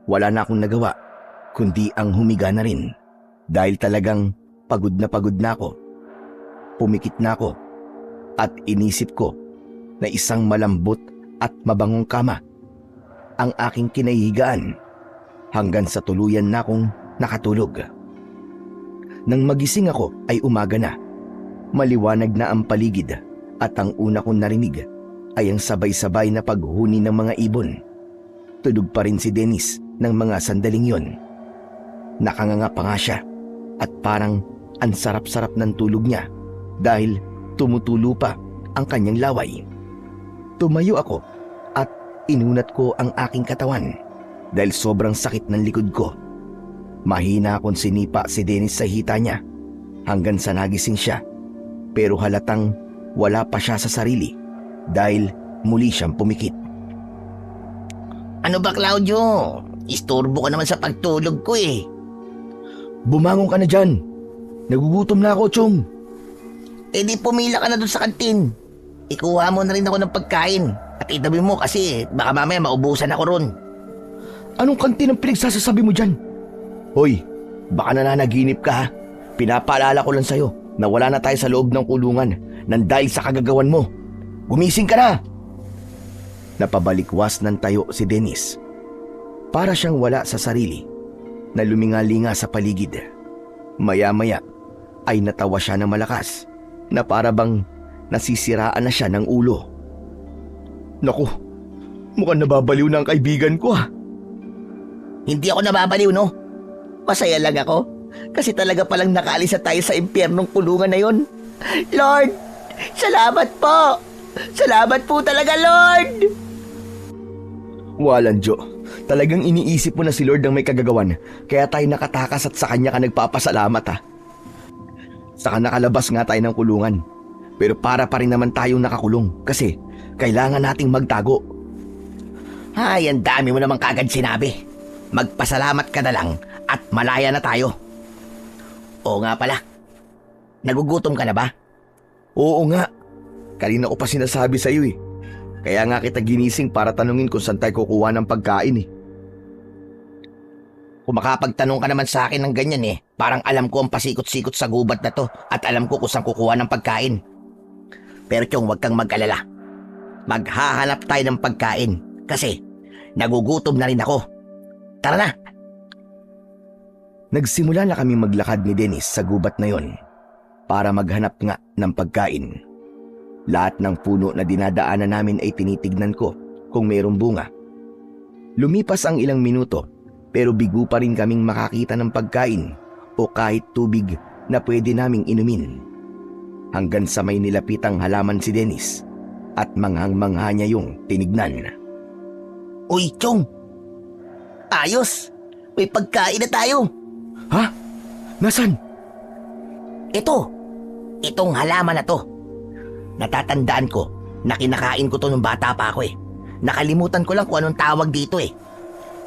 Wala na akong nagawa kundi ang humiga na rin dahil talagang pagod na ako. Pumikit na ako at inisip ko na isang malambot at mabangong kama ang aking kinahihigaan hanggang sa tuluyan na akong nakatulog. Nang magising ako ay umaga na. Maliwanag na ang paligid at ang una kong narinig ay ang sabay-sabay na paghuni ng mga ibon. Tulog pa rin si Dennis ng mga sandaling yon. Nakanganga pa nga siya at parang ang sarap-sarap ng tulog niya dahil tumutulo pa ang kanyang laway. Tumayo ako at inunat ko ang aking katawan dahil sobrang sakit ng likod ko. Mahina akong sinipa si Dennis sa hita niya hanggang sa nagising siya, pero halatang wala pa siya sa sarili dahil muli siyang pumikit. Ano ba, Claudio? Istorbo ka naman sa pagtulog ko eh. Bumangon ka na dyan. Nagugutom na ako, Chong. Di pumila ka na dun sa kantin. Ikuha mo na rin ako ng pagkain at itabi mo kasi baka mamaya maubusan ako ron. Anong kantin ang pinagsasasabi mo dyan? Hoy, baka nananaginip ka ha. Pinapaalala ko lang sa'yo na wala na tayo sa loob ng kulungan nang dahil sa kagagawan mo. Gumising ka na! Napabalikwas ng tayo si Dennis. Para siyang wala sa sarili na lumingalinga sa paligid. Maya-maya ay natawa siya ng malakas na para bang nasisiraan na siya ng ulo. Naku, mukhang nababaliw na ang kaibigan ko ha. Hindi ako nababaliw, no? Masaya lang ako kasi talaga palang nakaalis na tayo sa impyernong kulungan na yon. Lord, salamat po! Salamat po talaga, Lord! Walang Diyo, talagang iniisip mo na si Lord ang may kagagawan kaya tayo nakatakas at sa kanya ka nagpapasalamat ha. Saka nakalabas nga tayo ng kulungan. Pero para pa rin naman tayong nakakulong kasi kailangan nating magtago. Ay, ang dami mo naman kagad sinabi. Magpasalamat ka na lang at malaya na tayo. Oo nga pala. Nagugutom ka na ba? Oo nga. Kanina ko pa sinasabi sa iyo eh. Kaya nga kita ginising para tanungin kung saan tayo kukuha ng pagkain eh. Kung makapagtanong ka naman sa akin ng ganyan eh, parang alam ko ang pasikot-sikot sa gubat na to at alam ko kung saan kukuha ng pagkain. Pero Chong, huwag kang mag-alala. Maghahanap tayo ng pagkain kasi nagugutom na rin ako. Tara na! Nagsimula na kami maglakad ni Dennis sa gubat na yon para maghanap nga ng pagkain. Lahat ng puno na dinadaanan namin ay tinitignan ko kung mayroong bunga. Lumipas ang ilang minuto pero bigo pa rin kaming makakita ng pagkain o kahit tubig na pwede naming inumin. Hanggang sa may nilapitang halaman si Dennis at manghang-mangha niya yung tinignan. Uy, Chong! Ayos! May pagkain na tayo! Ha? Nasaan? Itong halaman na to. Natatandaan ko na kinakain ko to nung bata pa ako eh. Nakalimutan ko lang kung anong tawag dito eh.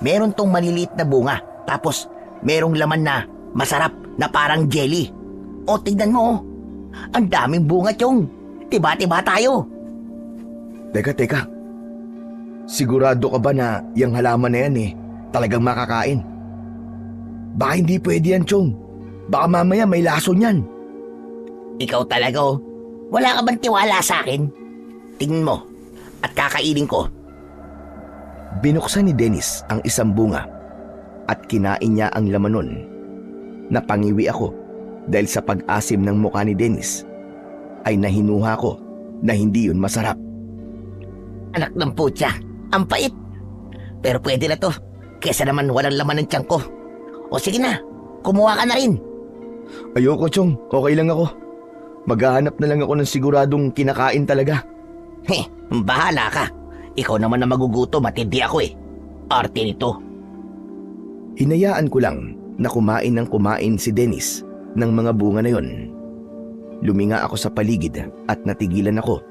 Meron tong maliliit na bunga, tapos merong laman na masarap na parang jelly. O, tignan mo oh. Ang daming bunga, Chong. Tiba-tiba tayo. Teka. Sigurado ka ba na yung halaman na yan talagang makakain? Baka hindi pwede yan, Chong. Baka mamaya may lason yan. Ikaw talaga oh. Wala ka bang tiwala sa akin? Tingnan mo at kakainin ko. Binuksan ni Dennis ang isang bunga at kinain niya ang laman nun. Napangiwi ako dahil sa pag-asim ng mukha ni Dennis ay nahinuha ko na hindi yun masarap. Anak ng putya, ang pait. Pero pwede na to, kesa naman walang laman ng tiyan ko. O sige na, kumuha ka na rin. Ayoko, Chong. Okay lang ako. Maghahanap na lang ako ng siguradong kinakain talaga. Bahala ka. Ikaw naman na magugutom at hindi ako eh. Arte nito. Hinayaan ko lang na kumain ng kumain si Dennis ng mga bunga na yon. Luminga ako sa paligid at natigilan ako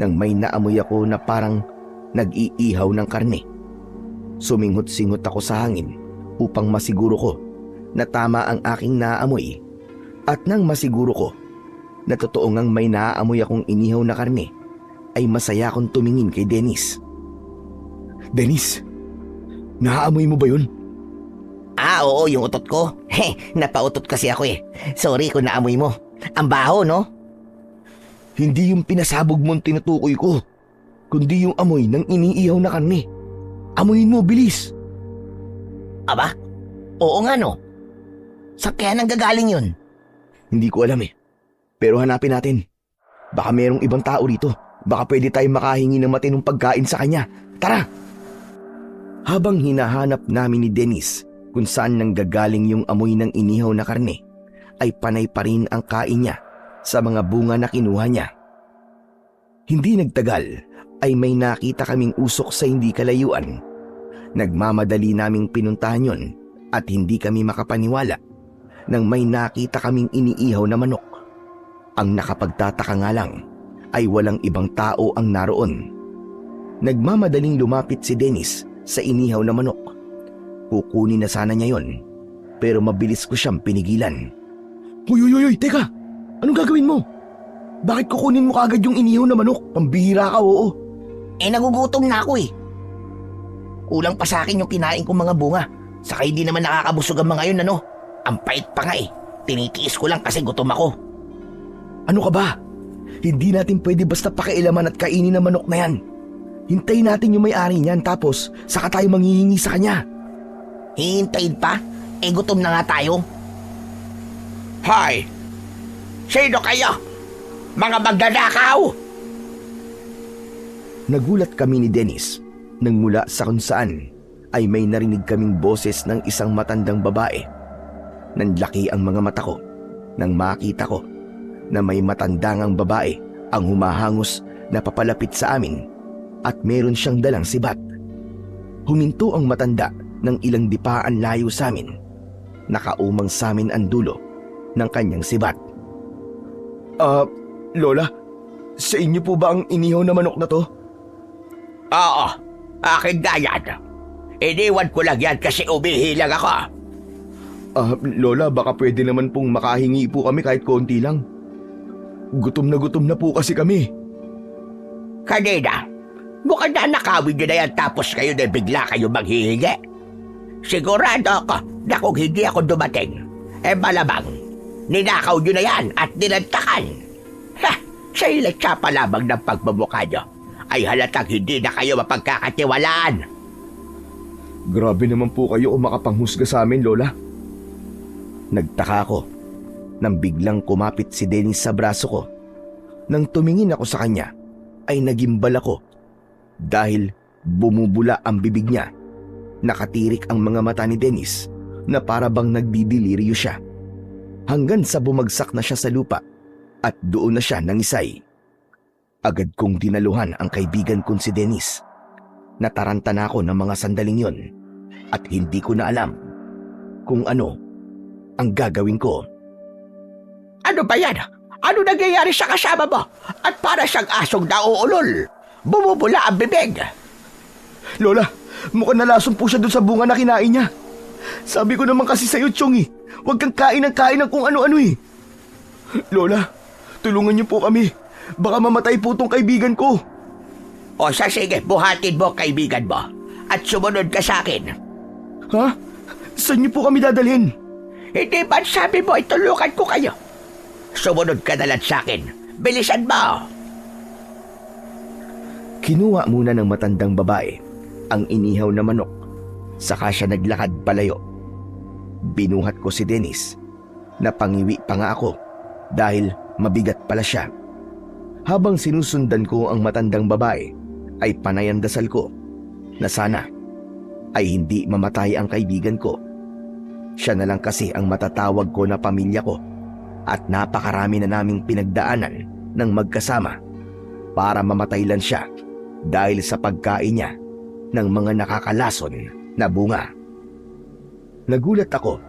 nang may naamoy ako na parang nag-iihaw ng karne. Suminghot-singhot ako sa hangin upang masiguro ko na tama ang aking naamoy. At nang masiguro ko na totoo ngang may naaamoy akong inihaw na karne, ay masaya akong tumingin kay Dennis. Dennis, naaamoy mo ba yun? Oo, yung utot ko. Napautot kasi ako eh. Sorry kung naamoy mo. Ang baho, no? Hindi yung pinasabog mong tinutukoy ko, kundi yung amoy ng iniihaw na karne. Amoyin mo, bilis! Aba? Oo nga, no? Saan kaya nanggagaling yun? Hindi ko alam pero hanapin natin. Baka merong ibang tao rito. Baka pwede tayong makahingi ng matinong pagkain sa kanya. Tara! Habang hinahanap namin ni Dennis kung saan nanggagaling yung amoy ng inihaw na karne, ay panay pa rin ang kain niya sa mga bunga na kinuha niya. Hindi nagtagal ay may nakita kaming usok sa hindi kalayuan. Nagmamadali naming pinuntahan yon at hindi kami makapaniwala nang may nakita kaming iniihaw na manok. Ang nakapagtataka nga lang ay walang ibang tao ang naroon. Nagmamadaling lumapit si Dennis sa inihaw na manok. Kukunin na sana niya yon, pero mabilis ko siyang pinigilan. Uy, teka! Anong gagawin mo? Bakit kukunin mo kaagad yung inihaw na manok? Pambihira ka, oo. Nagugutom na ako eh. Kulang pa sa akin yung kinain kong mga bunga. Saka hindi naman nakakabusog ang mga yun, ano? Ang pait pa nga eh. Tinitiis ko lang kasi gutom ako. Ano ka ba? Hindi natin pwede basta pakialaman at kainin ang manok na yan. Hintayin natin yung may-ari niyan tapos saka tayo manghihingi sa kanya. Hihintayin pa? Gutom na nga tayo. Hoy! Sino kayo? Mga magnanakaw! Nagulat kami ni Dennis nang mula sa kung saan ay may narinig kaming boses ng isang matandang babae. Nanlaki ang mga mata ko nang makita ko na may matandangang babae ang humahangos na papalapit sa amin at meron siyang dalang sibat. Huminto ang matanda ng ilang dipaan layo sa amin. Nakaumang sa amin ang dulo ng kanyang sibat. Lola, sa inyo po ba ang inihaw na manok na to? Oo, akin na yan. Iniwan ko lang yan kasi umihi lang ako. Lola, baka pwede naman pong makahingi po kami kahit konti lang. Gutom na po kasi kami. Kanina, mukhang nanakawin nyo na yan tapos kayo na bigla kayo maghihingi. Sigurado ako na kung hindi ako dumating, malamang ninakaw nyo na yan at nilantakan. Sa ilatsa pa lamang ng pagmamukha nyo ay halatang hindi na kayo mapagkakatiwalaan. Grabe naman po kayo kung makapanghusga sa amin, Lola. Nagtaka ako nang biglang kumapit si Dennis sa braso ko. Nang tumingin ako sa kanya, ay nagimbal ako dahil bumubula ang bibig niya Nakatirik ang mga mata ni Dennis na para bang nagdidiliryo siya. Hanggang sa bumagsak na siya sa lupa at doon na siya nangisay. Agad kong dinaluhan ang kaibigan kong si Dennis. Nataranta na ako ng mga sandaling yon at hindi ko na alam kung ano ang gagawin ko. Ano ba yan? Ano nangyayari sa kasama mo? At para siyang asong nauulol. Bumubula ang bibig. Lola, mukhang nalason po siya doon sa bunga na kinain niya. Sabi ko naman kasi sa'yo, Chong huwag kang kain ng kung ano-ano Lola, tulungan niyo po kami. Baka mamatay po tong kaibigan ko. O sige, buhatin mo kaibigan mo. At sumunod ka sa akin. Ha? Saan niyo po kami dadalhin? Hindi ba sabi mo itulungan ko kayo? Sumunod ka na lang sa akin. Bilisan mo! Kinuha muna ng matandang babae ang inihaw na manok. Saka siya naglakad palayo. Binuhat ko si Dennis. Napangiwi pa nga ako dahil mabigat pala siya. Habang sinusundan ko ang matandang babae, ay panay ang dasal ko na sana ay hindi mamatay ang kaibigan ko. Siya na lang kasi ang matatawag ko na pamilya ko at napakarami na naming pinagdaanan ng magkasama para mamatay lang siya dahil sa pagkain niya ng mga nakakalason na bunga. Nagulat ako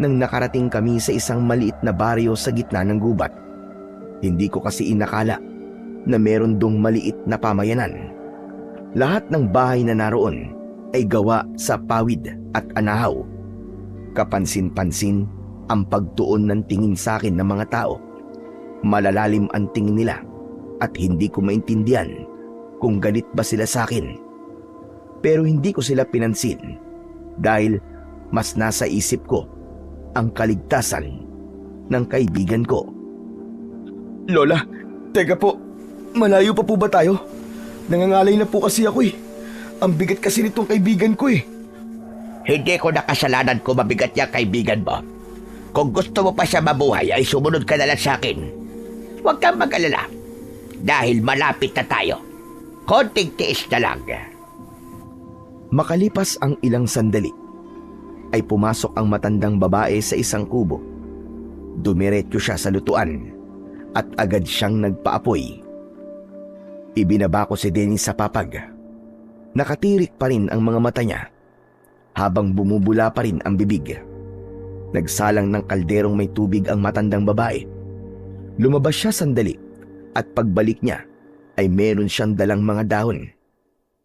nang nakarating kami sa isang maliit na baryo sa gitna ng gubat. Hindi ko kasi inakala na meron dong maliit na pamayanan. Lahat ng bahay na naroon ay gawa sa pawid at anahaw. Kapansin-pansin ang pagtuon ng tingin sa akin ng mga tao. Malalalim ang tingin nila at hindi ko maintindihan kung galit ba sila sa akin. Pero hindi ko sila pinansin dahil mas nasa isip ko ang kaligtasan ng kaibigan ko. Lola, teka po, malayo pa po ba tayo? Nangangalay na po kasi ako Ang bigat kasi nitong kaibigan ko Hindi ko nakasalanan kung mabigat niya kaibigan mo. Kung gusto mo pa siya mabuhay ay sumunod ka na lang sa akin. Huwag kang mag-alala dahil malapit na tayo. Konting tiis na lang. Makalipas ang ilang sandali, ay pumasok ang matandang babae sa isang kubo. Dumiretso siya sa lutuan at agad siyang nagpaapoy. Ibinaba ko si Dennis sa papag. Nakatirik pa rin ang mga mata niya habang bumubula pa rin ang bibig. Nagsalang ng kalderong may tubig ang matandang babae. Lumabas siya sandali at pagbalik niya ay meron siyang dalang mga dahon.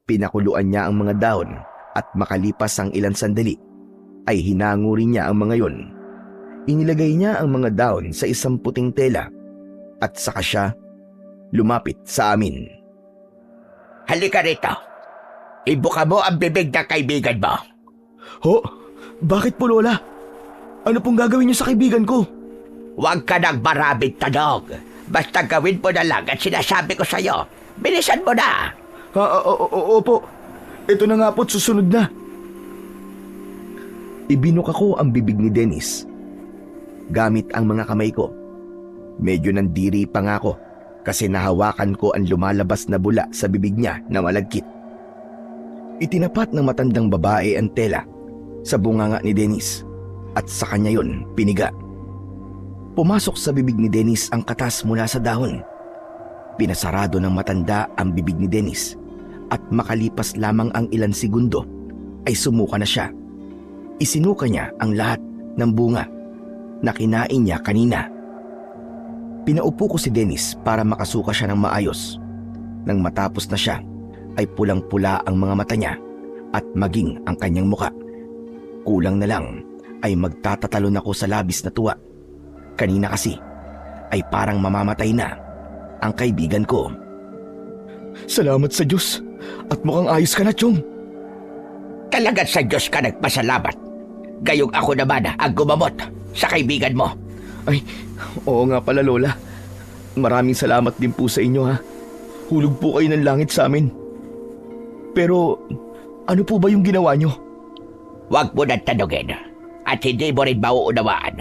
Pinakuluan niya ang mga dahon at makalipas ang ilang sandali ay hinango rin niya ang mga yon. Inilagay niya ang mga dahon sa isang puting tela at saka siya lumapit sa amin. Halika rito. Ibuka mo ang bibig ng kaibigan mo. Ho? Bakit po, Lola? Ano pong gagawin niyo sa kaibigan ko? Huwag ka nang maraming tanong. Basta gawin mo na lang at sinasabi ko sa'yo. Bilisan mo na. Opo. Ito na nga po't susunod na. Ibinuk ako ang bibig ni Dennis gamit ang mga kamay ko. Medyo nandiri pa nga ako kasi nahawakan ko ang lumalabas na bula sa bibig niya na malagkit. Itinapat ng matandang babae ang tela sa bunganga ni Dennis at sa kanya yon piniga. Pumasok sa bibig ni Dennis ang katas mula sa dahon. Pinasarado ng matanda ang bibig ni Dennis at makalipas lamang ang ilang segundo ay sumuka na siya. Isinuka niya ang lahat ng bunga na kinain niya kanina. Pinaupo ko si Dennis para makasuka siya ng maayos. Nang matapos na siya, ay pulang-pula ang mga mata niya at maging ang kanyang muka. Kulang na lang ay magtatatalon ako sa labis na tuwa. Kanina kasi ay parang mamamatay na ang kaibigan ko. Salamat sa Diyos at mukhang ayos ka na, Chong. Talagang sa Diyos ka nagpasalamat. Gayong ako naman ang gumamot sa kaibigan mo. Ay, oo nga pala, Lola. Maraming salamat din po sa inyo, ha. Hulog po kayo ng langit sa amin. Pero, ano po ba yung ginawa nyo? Huwag mo nang tanungin at hindi mo rin mauunawaan.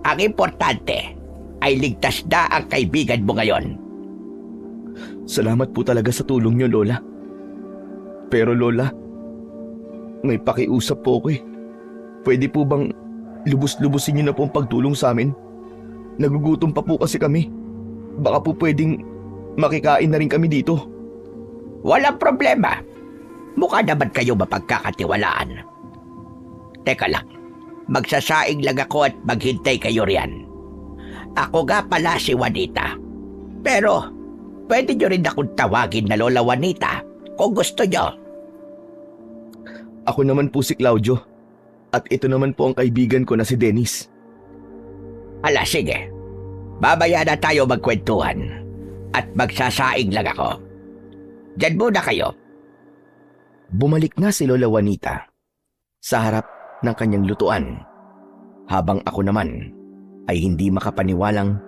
Ang importante ay ligtas na ang kaibigan mo ngayon. Salamat po talaga sa tulong nyo, Lola. Pero, Lola, May pakiusap po ako eh. Pwede po bang lubos-lubosin niyo na po ang pagtulong sa amin? Nagugutom pa po kasi kami. Baka po pwedeng makikain na rin kami dito. Walang problema. Mukha naman kayo mapagkakatiwalaan. Teka lang, magsasaing lang ako at maghintay kayo riyan. Ako nga pala si Juanita. Pero, pwede nyo rin akong tawagin na Lola Juanita kung gusto nyo. Ako naman po si Claudio. At ito naman po ang kaibigan ko na si Dennis. Ala, sige. Babaya na tayo magkwentuhan. At magsasaing lang ako. Diyan muna kayo. Bumalik na si Lola Juanita sa harap ng kanyang lutuan, habang ako naman ay hindi makapaniwalang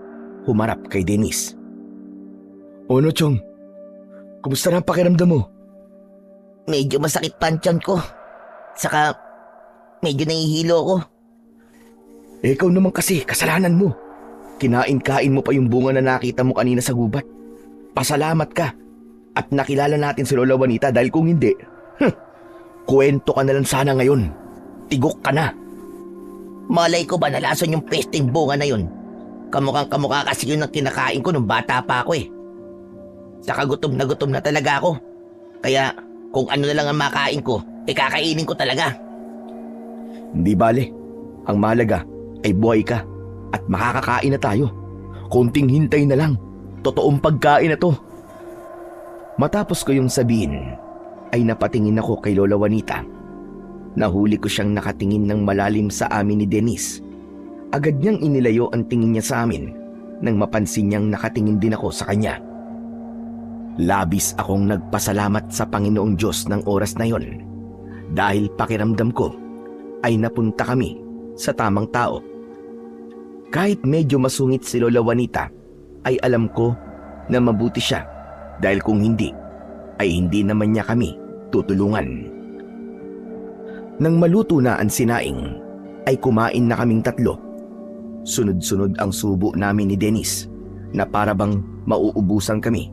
humarap kay Dennis. Ono, Chong? Kumusta na ang pakiramdam mo? Medyo masakit pa ang tiyan ko. Saka, medyo nahihilo ko. Ikaw naman kasi, kasalanan mo. Kinain-kain mo pa yung bunga na nakita mo kanina sa gubat. Pasalamat ka. At nakilala natin si Lola Juanita dahil kung hindi, kwento ka na lang sana ngayon. Tigok ka na. Malay ko ba nalason yung pesting bunga na yun? Kamukhang kamukha kasi yun ang kinakain ko nung bata pa ako eh. Saka gutom na talaga ako. Kaya kung ano na lang ang makain ko, kakainin ko talaga. Hindi bale. Ang mahalaga ay buhay ka at makakakain na tayo. Konting hintay na lang. Totoong pagkain na to. Matapos ko yung sabihin, ay napatingin ako kay Lola Juanita. Nahuli ko siyang nakatingin ng malalim sa amin ni Dennis. Agad niyang inilayo ang tingin niya sa amin nang mapansin niyang nakatingin din ako sa kanya. Labis akong nagpasalamat sa Panginoong Diyos ng oras na yon dahil pakiramdam ko ay napunta kami sa tamang tao. Kahit medyo masungit si Lola Juanita, ay alam ko na mabuti siya dahil kung hindi, ay hindi naman niya kami tutulungan. Nang maluto na ang sinaing, ay kumain na kaming tatlo. Sunod-sunod ang subo namin ni Dennis na para bang mauubusan kami.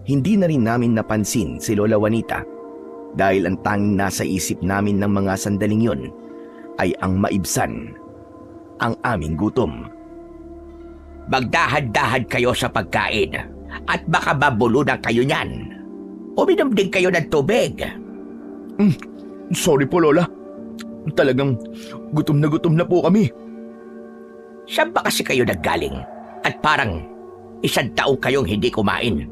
Hindi na rin namin napansin si Lola Juanita dahil ang tanging nasa isip namin ng mga sandaling yon ay ang maibsan ang aming gutom. Magdahan-dahan kayo sa pagkain at baka mabulunan kayo niyan. Uminom din kayo ng tubig. Sorry po, Lola. Talagang gutom na po kami. Saan ba kasi kayo naggaling? At parang 1 taong kayong hindi kumain.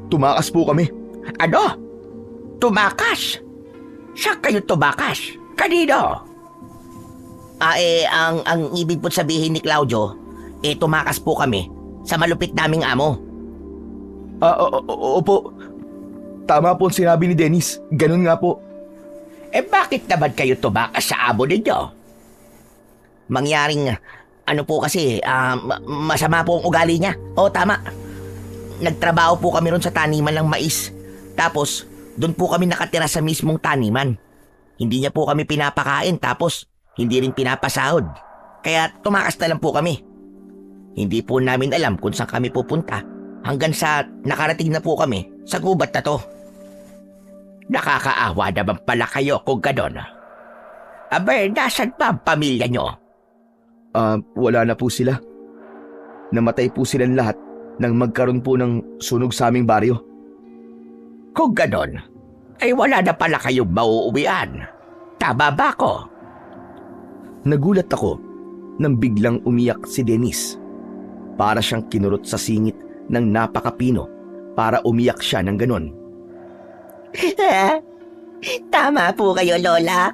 Tumakas po kami. Ano? Tumakas? Saan kayo tumakas? Kanino? Ang ibig po sabihin ni Claudio, tumakas po kami sa malupit naming amo. Opo. Tama po ang sinabi ni Dennis. Ganun nga po. Bakit naman kayo tumakas sa amo ninyo? Mangyaring, ano po kasi, masama po ang ugali niya. Oo, tama. Nagtrabaho po kami ron sa taniman ng mais. Tapos, doon po kami nakatira sa mismong taniman. Hindi niya po kami pinapakain, tapos hindi rin pinapasahod. Kaya tumakas na lang po kami. Hindi po namin alam kung saan kami pupunta hanggang sa nakarating na po kami sa gubat na to. Nakakaawa naman pala kayo kung ganon. Abay, nasan pa ang pamilya nyo? Wala na po sila. Namatay po silang lahat nang magkaroon po ng sunog sa aming baryo. Kung ganon, ay wala na pala kayong mauuwian. Tama ba ko? Nagulat ako nang biglang umiyak si Dennis. Para siyang kinurot sa singit ng napakapino para umiyak siya ng ganon. Tama po kayo, Lola.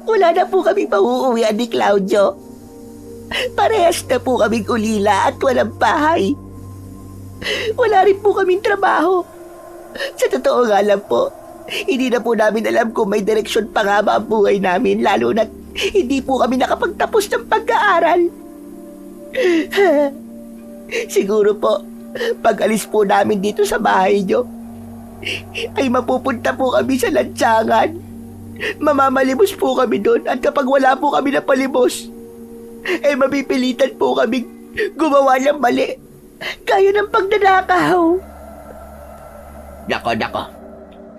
Wala na po kaming mauuwian ni Claudio. Parehas na po kaming ulila at walang bahay. Wala rin po kaming trabaho. Sa totoo nga lang po, hindi na po namin alam kung may direksyon pa nga ba ang buhay namin, lalo na't hindi po kami nakapagtapos ng pag-aaral. Siguro po, pag-alis po namin dito sa bahay nyo, ay mapupunta po kami sa lantsangan. Mamamalimos po kami doon at kapag wala po kami na palimos, mapipilitan po kami gumawa ng mali. Kaya ng pagdadakaw. Nako.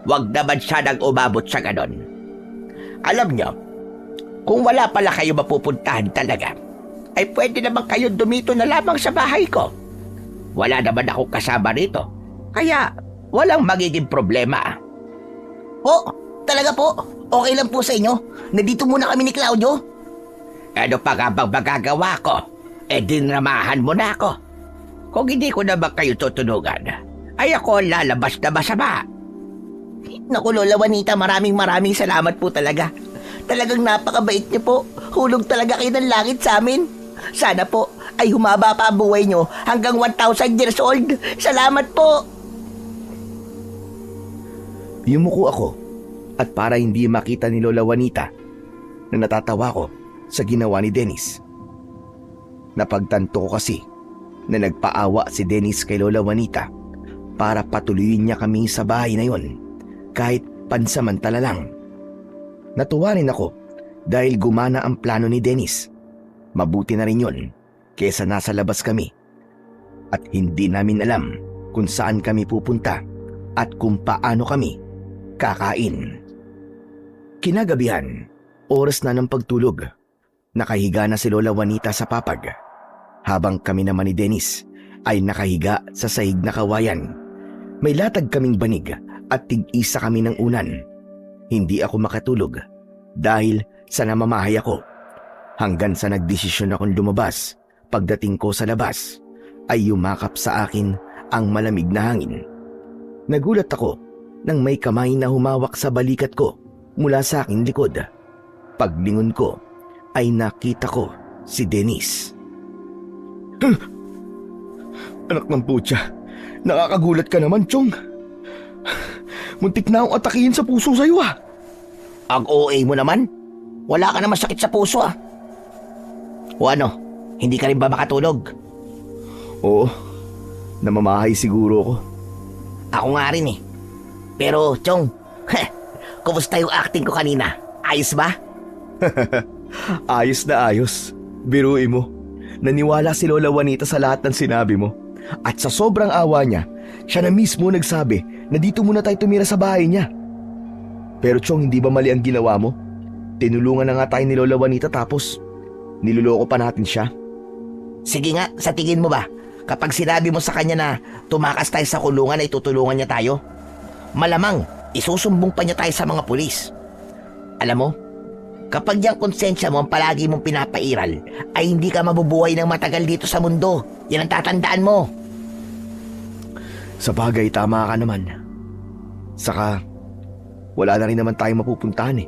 Wag naman sanang umabot sa ganon. Alam nyo, kung wala pala kayo mapupuntahan talaga, ay pwede naman kayo dumito na lamang sa bahay ko. Wala naman akong kasama rito, kaya walang magiging problema. Po, talaga po. Okay lang po sa inyo. Nandito muna kami ni Claudio. Ano pa nga bang magagawa ko? Dinramahan mo na ako. Kung hindi ko naman kayo tutulungan, ay ako ang lalabas na masama. Naku, Lola Juanita, maraming salamat po talaga. Talagang napakabait niyo po. Hulog talaga kayo ng langit sa amin. Sana po ay humaba pa ang buhay niyo hanggang 1,000 years old. Salamat po. Yumuko ako at para hindi makita ni Lola Juanita na natatawa ko sa ginawa ni Dennis. Napagtanto ko kasi na nagpaawa si Dennis kay Lola Juanita para patuloyin niya kami sa bahay na yon kahit pansamantala lang. Natuwa rin ako dahil gumana ang plano ni Dennis. Mabuti na rin yon kesa nasa labas kami at hindi namin alam kung saan kami pupunta at kung paano kami kakain. Kinagabihan, oras na ng pagtulog. Nakahiga na si Lola Juanita sa papag, habang kami naman ni Dennis ay nakahiga sa sahig na kawayan. May latag kaming banig at tig-isa kami ng unan. Hindi ako makatulog dahil sa namamahay ako. Hanggang sa nagdesisyon akong lumabas, pagdating ko sa labas ay yumakap sa akin ang malamig na hangin. Nagulat ako nang may kamay na humawak sa balikat ko mula sa aking likod. Paglingon ko ay nakita ko si Dennis. Anak ng putya, nakakagulat ka naman, Chong. Muntik na akong atakihin sa puso sa'yo ah. Ang OA mo naman. Wala ka naman sakit sa puso ah. O ano, hindi ka rin ba makatulog? Oo, namamahay siguro ako. Ako nga rin eh. Pero, Chong, kumusta yung acting ko kanina? Ayos ba? Ayos na ayos. Biruin mo. Naniwala si Lola Juanita sa lahat ng sinabi mo. At sa sobrang awa niya, siya na mismo nagsabi na dito muna tayo tumira sa bahay niya. Pero Chong, hindi ba mali ang ginawa mo? Tinulungan na nga tayo ni Lola Juanita tapos niloloko pa natin siya. Sige nga, sa tingin mo ba, kapag sinabi mo sa kanya na tumakas tayo sa kulungan ay tutulungan niya tayo? Malamang, isusumbong pa niya tayo sa mga pulis. Alam mo, kapag yung konsensya mo ang palagi mong pinapairal, ay hindi ka mabubuhay ng matagal dito sa mundo. Yan ang tatandaan mo. Sa bagay, tama ka naman. Saka, wala na rin naman tayong mapupuntahan eh.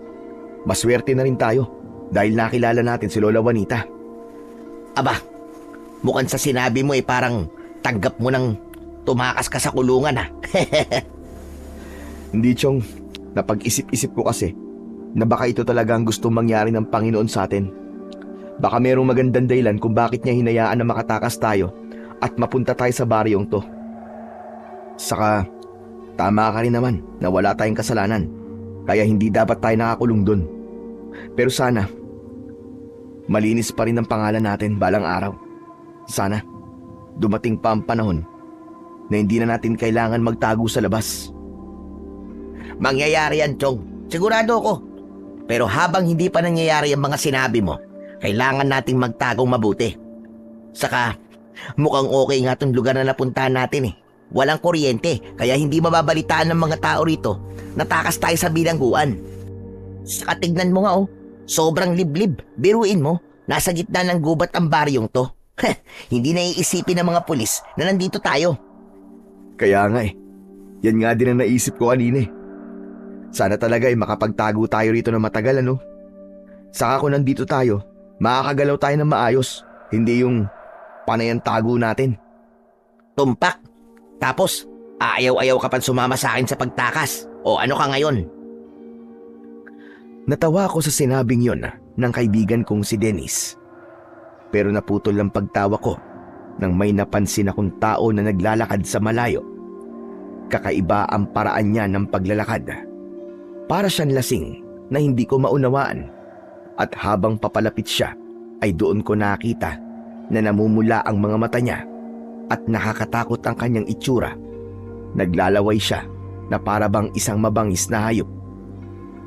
Maswerte na rin tayo dahil nakilala natin si Lola Juanita. Aba, mukhang sa sinabi mo parang tanggap mo nang tumakas ka sa kulungan ha. Hindi, Chong. Napag-isip-isip ko kasi na baka ito talaga ang gustong mangyari ng Panginoon sa atin. Baka merong magandang dahilan kung bakit niya hinayaan na makatakas tayo at mapunta tayo sa baryong to. Saka, tama ka rin naman na wala tayong kasalanan, kaya hindi dapat tayo nakakulong dun. Pero sana, malinis pa rin ang pangalan natin balang araw. Sana, dumating pa ang panahon na hindi na natin kailangan magtago sa labas. Mangyayari yan, Chong. Sigurado ako. Pero habang hindi pa nangyayari ang mga sinabi mo, kailangan nating magtagong mabuti. Saka, mukhang okay nga tong lugar na napuntahan natin eh. Walang kuryente, kaya hindi mababalitaan ng mga tao rito na takas tayo sa bilangguan. Saka tignan mo nga oh, sobrang liblib. Biruin mo, nasa gitna ng gubat ang baryong to. Hindi naiisipin ng mga pulis na nandito tayo. Kaya nga eh, yan nga din ang naisip ko kanina eh. Sana talaga ay makapagtago tayo rito na matagal ano. Saka kung nandito tayo, makakagalaw tayo ng maayos, hindi yung panay ang tago natin. Tumpak. Tapos, aayaw-ayaw ka pa sumama sa akin sa pagtakas. O ano ka ngayon? Natawa ako sa sinabing yon ng kaibigan kong si Dennis. Pero naputol ang pagtawa ko nang may napansin akong tao na naglalakad sa malayo. Kakaiba ang paraan niya ng paglalakad. Para siyang lasing na hindi ko maunawaan. At habang papalapit siya, ay doon ko nakita na namumula ang mga mata niya at nakakatakot ang kanyang itsura. Naglalaway siya na parabang isang mabangis na hayop.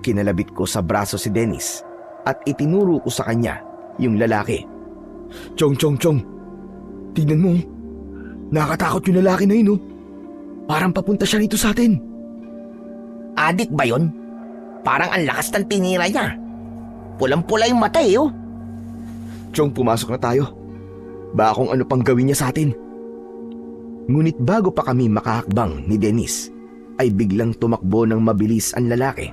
Kinalabit ko sa braso si Dennis at itinuro ko sa kanya yung lalaki. Chong, tingnan mo. Nakakatakot yung lalaki na yun, oh. Parang papunta siya rito sa atin. Adik ba yun? Parang ang lakas ng tinira niya. Pulang-pula yung mata eh, oh. Chong, pumasok na tayo. Baka kung ano pang gawin niya sa atin. Ngunit bago pa kami makahakbang ni Dennis, ay biglang tumakbo ng mabilis ang lalaki,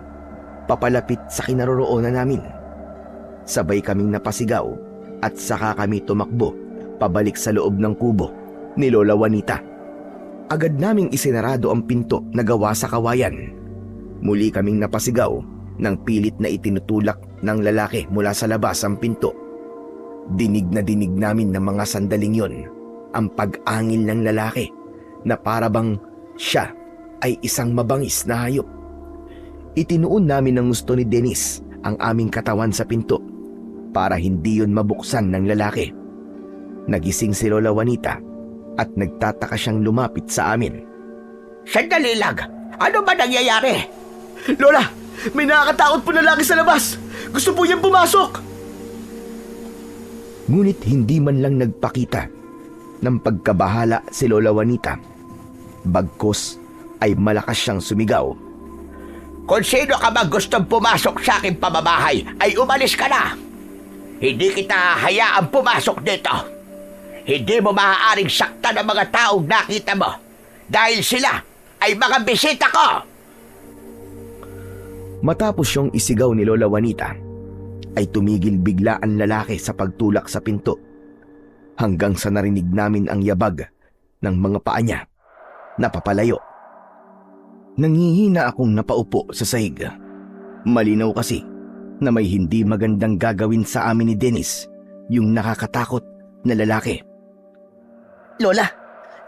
papalapit sa kinaroroonan namin. Sabay kaming napasigaw at saka kami tumakbo pabalik sa loob ng kubo ni Lola Juanita. Agad naming isinarado ang pinto na gawa sa kawayan. Muli kaming napasigaw nang pilit na itinutulak ng lalaki mula sa labas ang pinto. Dinig na dinig namin ng mga sandaling yon ang pag-angil ng lalaki na parabang siya ay isang mabangis na hayop. Itinuon namin ng gusto ni Dennis ang aming katawan sa pinto para hindi yon mabuksan ng lalaki. Nagising si Lola Juanita at nagtataka siyang lumapit sa amin. Sandali lang. Ano ba nangyayari? Lola, may nakakatakot po na lalaki sa labas. Gusto po niyang pumasok. Ngunit hindi man lang nagpakita ng pagkabahala si Lola Juanita. Bagkus ay malakas siyang sumigaw. Kung sino ka ba gustong pumasok sa aking pamamahay, ay umalis ka na. Hindi kita hayaang pumasok dito. Hindi mo maaaring saktan ang mga taong nakita mo dahil sila ay mga bisita ko. Matapos yung isigaw ni Lola Juanita, ay tumigil bigla ang lalaki sa pagtulak sa pinto hanggang sa narinig namin ang yabag ng mga paa niya na papalayo. Nangihina akong napaupo sa sahig. Malinaw kasi na may hindi magandang gagawin sa amin ni Dennis, yung nakakatakot na lalaki. Lola,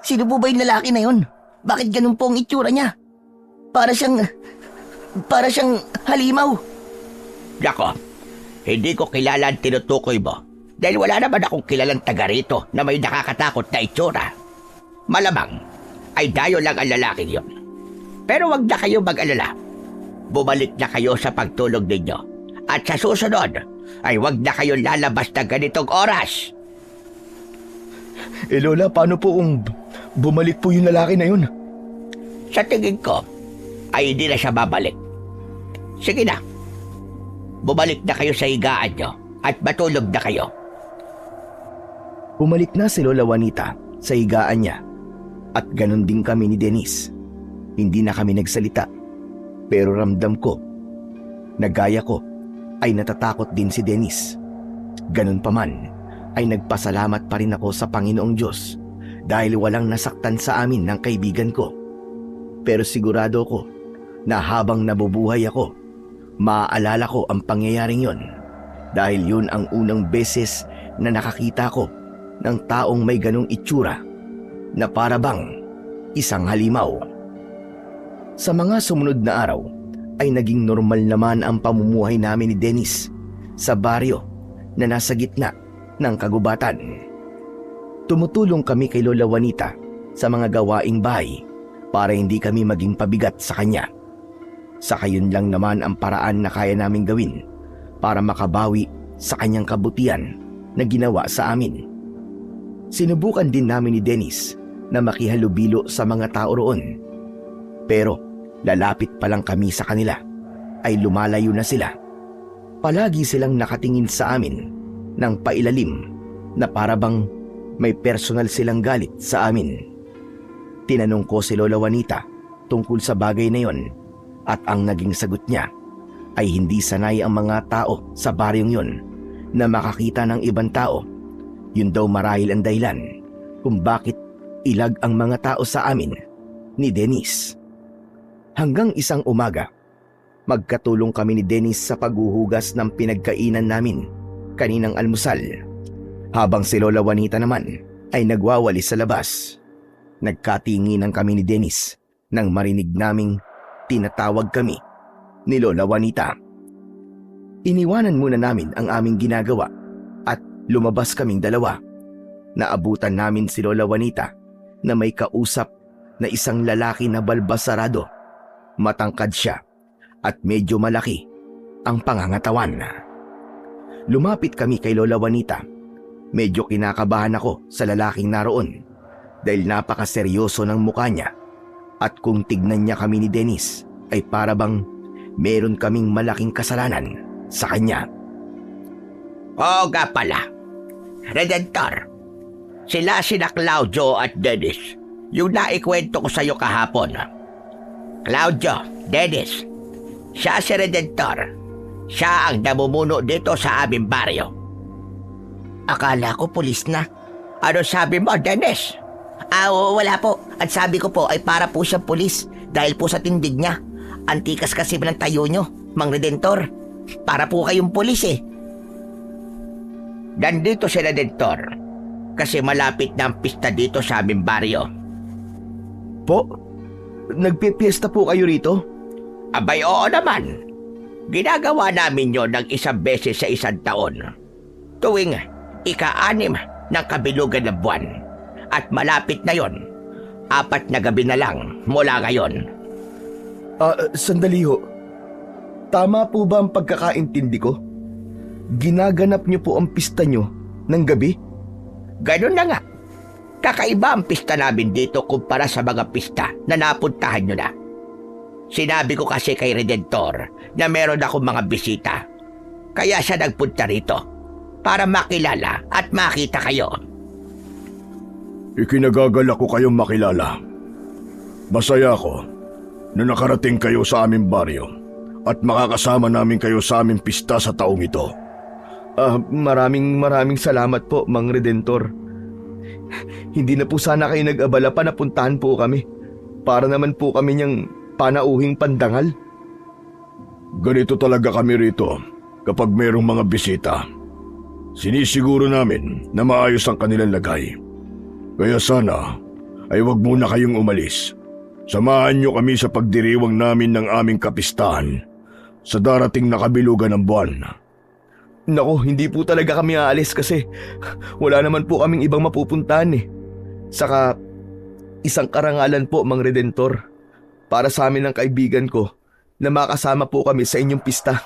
sino po ba yung lalaki na yun? Bakit ganun po ang itsura niya? Para siyang halimaw. Nako, hindi ko kilala ang tinutukoy mo dahil wala naman akong kilalang taga rito na may nakakatakot na itsura. Malamang ay dayo lang ang lalaking yun. Pero wag na kayo mag-alala. Bumalik na kayo sa pagtulog ninyo. At sa susunod ay wag na kayo lalabas na ganitong oras. Lola, paano po kung bumalik po yung lalaki na yun? Sa tingin ko ay hindi na siya babalik. Sige na. Bumalik na kayo sa higaan nyo at matulog na kayo. Bumalik na si Lola Juanita sa higaan niya at ganun din kami ni Dennis. Hindi na kami nagsalita, pero ramdam ko na gaya ko ay natatakot din si Dennis. Ganun pa man ay nagpasalamat pa rin ako sa Panginoong Diyos dahil walang nasaktan sa amin ng kaibigan ko. Pero sigurado ko na habang nabubuhay ako, maaalala ko ang pangyayaring yon dahil yun ang unang beses na nakakita ko ng taong may ganong itsura na parabang isang halimaw. Sa mga sumunod na araw ay naging normal naman ang pamumuhay namin ni Dennis sa baryo na nasa gitna ng kagubatan. Tumutulong kami kay Lola Juanita sa mga gawaing bahay para hindi kami maging pabigat sa kanya. Saka yun lang naman ang paraan na kaya naming gawin para makabawi sa kanyang kabutihan na ginawa sa amin. Sinubukan din namin ni Dennis na makihalubilo sa mga tao roon. Pero lalapit pa lang kami sa kanila ay lumalayo na sila. Palagi silang nakatingin sa amin ng pailalim na parabang may personal silang galit sa amin. Tinanong ko si Lola Juanita tungkol sa bagay na yon at ang naging sagot niya ay hindi sanay ang mga tao sa baryong yon na makakita ng ibang tao. Yun daw marahil ang dahilan kung bakit ilag ang mga tao sa amin ni Dennis. Hanggang isang umaga, magkatulong kami ni Dennis sa paghuhugas ng pinagkainan namin kaninang almusal, habang si Lola Juanita naman ay nagwawalis sa labas. Nagkatinginan kami ni Dennis nang marinig naming tinatawag kami ni Lola Juanita. Iniwanan muna namin ang aming ginagawa at lumabas kaming dalawa. Naabutan namin si Lola Juanita na may kausap na isang lalaki na balbasarado Matangkad siya at medyo malaki ang pangangatawan. Lumapit kami kay Lola Juanita. Medyo kinakabahan ako sa lalaking naroon dahil napakaseryoso ng mukha niya at kung tignan niya kami ni Dennis ay para bang meron kaming malaking kasalanan sa kanya. Oo nga pala. Redentor, sila sina Claudio at Dennis, yung naikwento ko sa'yo kahapon. Claudio, Dennis, siya si Redentor. Siya ang namumuno dito sa aming baryo. Akala ko pulis na. Ano sabi mo, Dennis? Wala po. At sabi ko po ay para po siyang pulis dahil po sa tindig niya. Antikas kasi ng tayo nyo, Mang Redentor. Para po kayong pulis eh. Nandito si Redentor kasi malapit na ang pista dito sa aming baryo. Po? Nagpipiesta po kayo rito? Abay, oo naman. Ginagawa namin yon ng isang beses sa isang taon. Tuwing ika-6 ng kabilugan ng buwan. At malapit na yon. 4 na gabi na lang mula ngayon. Sandali ho. Tama po ba ang pagkakaintindi ko? Ginaganap niyo po ang pista niyo ng gabi? Ganun na nga. Kakaiba ang pista namin dito kumpara sa mga pista na napuntahan nyo na. Sinabi ko kasi kay Redentor na meron akong mga bisita. Kaya siya nagpunta rito para makilala at makita kayo. Ikinagagalak ko kayong makilala. Masaya ako na nakarating kayo sa aming baryo at makakasama namin kayo sa aming pista sa taong ito. Maraming salamat po, Mang Redentor. Hindi na po sana kayo nag-abala pa na puntahan po kami. Para naman po kami niyang panauhing pandangal. Ganito talaga kami rito kapag mayroong mga bisita. Sinisiguro namin na maayos ang kanilang lagay. Kaya sana ay wag muna kayong umalis. Samahan niyo kami sa pagdiriwang namin ng aming kapistahan sa darating na kabilugan ng buwan. Nako, hindi po talaga kami aalis kasi wala naman po kaming ibang mapupuntahan eh. Saka isang karangalan po, Mang Redentor, para sa amin ng kaibigan ko na makasama po kami sa inyong pista.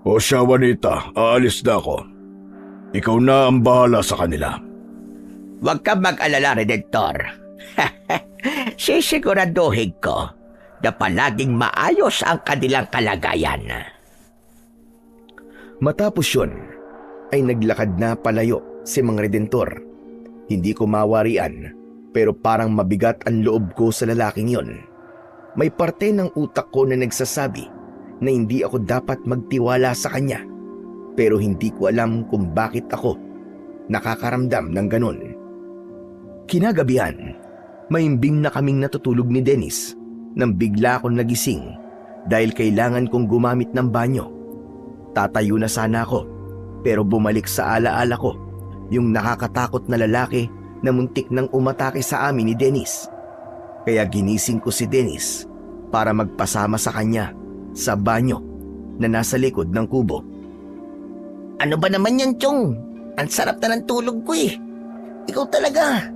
O siya, Juanita, aalis na ako. Ikaw na ang bahala sa kanila. Huwag kang mag-alala, Redentor. Sisiguraduhin ko na palaging maayos ang kanilang kalagayan. Matapos yun, ay naglakad na palayo si Mang Redentor. Hindi ko mawarian, pero parang mabigat ang loob ko sa lalaking yon. May parte ng utak ko na nagsasabi na hindi ako dapat magtiwala sa kanya, pero hindi ko alam kung bakit ako nakakaramdam ng ganun. Kinagabihan, maimbing na kaming natutulog ni Dennis nang bigla akong nagising dahil kailangan kong gumamit ng banyo. Tatayo na sana ako, pero bumalik sa alaala ko yung nakakatakot na lalaki na muntik nang umatake sa amin ni Dennis. Kaya ginising ko si Dennis para magpasama sa kanya sa banyo na nasa likod ng kubo. Ano ba naman yan, Chong? Ang sarap na ng tulog ko eh. Ikaw talaga.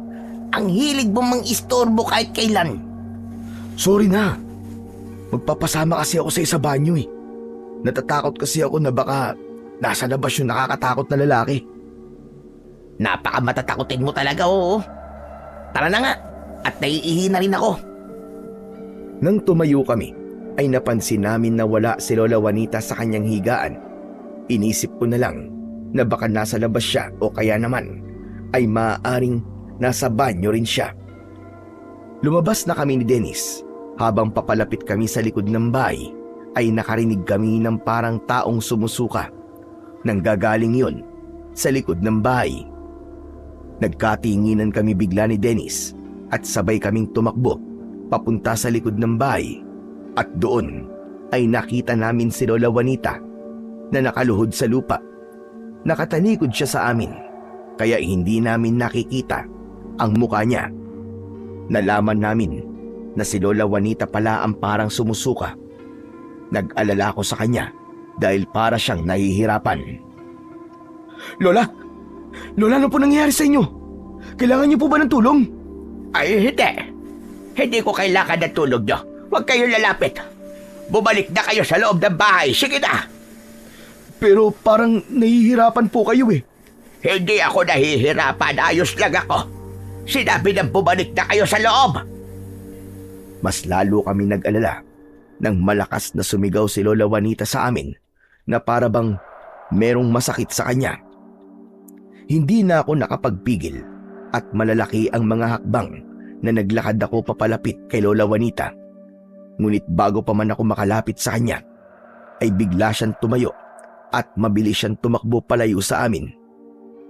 Ang hilig mo mang istorbo kahit kailan. Sorry na. Magpapasama kasi ako sa isa banyo eh. Natatakot kasi ako na baka nasa labas yung nakakatakot na lalaki. Napakamatatakotin mo talaga, oo. Tara na nga. At naiihi na rin ako. Nang tumayo kami, ay napansin namin na wala si Lola Juanita sa kanyang higaan. Inisip ko na lang na baka nasa labas siya o kaya naman ay maaaring nasa banyo rin siya. Lumabas na kami ni Dennis. Habang papalapit kami sa likod ng bahay, ay nakarinig kami ng parang taong sumusuka. Nanggagaling yun sa likod ng bahay. Nagkatinginan kami bigla ni Dennis at sabay kaming tumakbo papunta sa likod ng bahay. At doon ay nakita namin si Lola Juanita na nakaluhod sa lupa. Nakatalikod siya sa amin, kaya hindi namin nakikita ang mukha niya. Nalaman namin na si Lola Juanita pala ang parang sumusuka. Nag-alala ako sa kanya dahil para siyang nahihirapan. Lola! Lola, ano po nangyayari sa inyo? Kailangan niyo po ba ng tulong? Ay, hindi. Hindi ko kailangan ng tulog nyo. Huwag kayong lalapit. Bumalik na kayo sa loob ng bahay. Sige na. Pero parang nahihirapan po kayo eh. Hindi ako nahihirapan. Ayos lang ako. Sinabi nang bumalik na kayo sa loob. Mas lalo kami nag-alala nang malakas na sumigaw si Lola Juanita sa amin na para bang merong masakit sa kanya. Hindi na ako nakapagpigil at malalaki ang mga hakbang na naglakad ako papalapit kay Lola Juanita. Ngunit bago pa man ako makalapit sa kanya, ay bigla siyang tumayo at mabilis siyang tumakbo palayo sa amin.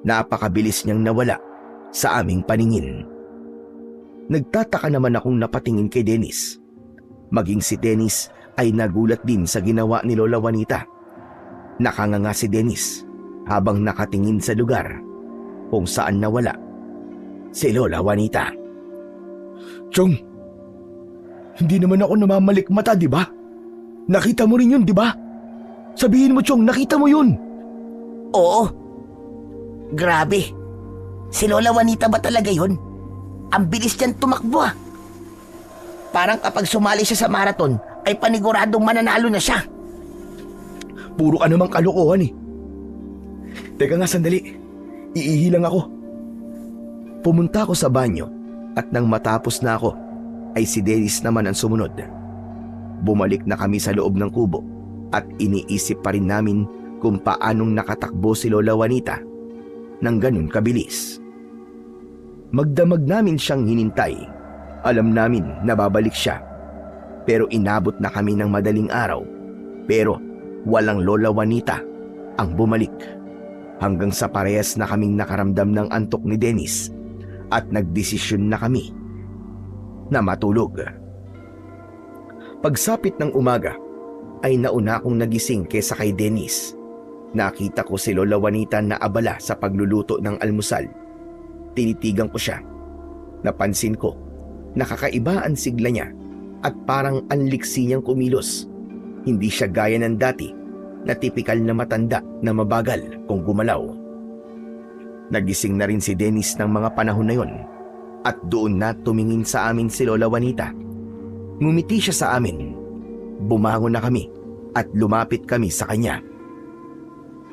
Napakabilis niyang nawala sa aming paningin. Nagtataka naman akong napatingin kay Dennis. Maging si Dennis ay nagulat din sa ginawa ni Lola Juanita. Nakanganga si Dennis habang nakatingin sa lugar kung saan nawala si Lola Juanita. Chong, hindi naman ako namamalikmata, di ba? Nakita mo rin yun, di ba? Sabihin mo, Chong, nakita mo yun. Oo. Grabe. Si Lola Juanita ba talaga yun? Ang bilis niyan tumakbo ah. Parang kapag sumali siya sa marathon, ay paniguradong mananalo na siya. Puro ka namang kalokohan eh. Teka nga sandali, iihi lang ako. Pumunta ako sa banyo at nang matapos na ako, ay si Dennis naman ang sumunod. Bumalik na kami sa loob ng kubo at iniisip pa rin namin kung paanong nakatakbo si Lola Juanita nang ganun kabilis. Magdamag namin siyang hinintay. Alam namin na babalik siya. Pero inabot na kami ng madaling araw. Pero walang Lola Juanita ang bumalik. Hanggang sa parehas na kaming nakaramdam ng antok ni Dennis at nagdesisyon na kami na matulog. Pagsapit ng umaga ay nauna akong nagising kesa kay Dennis. Nakita ko si Lola Juanita na abala sa pagluluto ng almusal. Tinitigan ko siya. Napansin ko, nakakaiba ang sigla niya at parang anliksi niyang kumilos. Hindi siya gaya ng dati na tipikal na matanda na mabagal kung gumalaw. Nagising na rin si Dennis ng mga panahon na yon at doon na tumingin sa amin si Lola Juanita. Ngumiti siya sa amin. Bumangon na kami at lumapit kami sa kanya.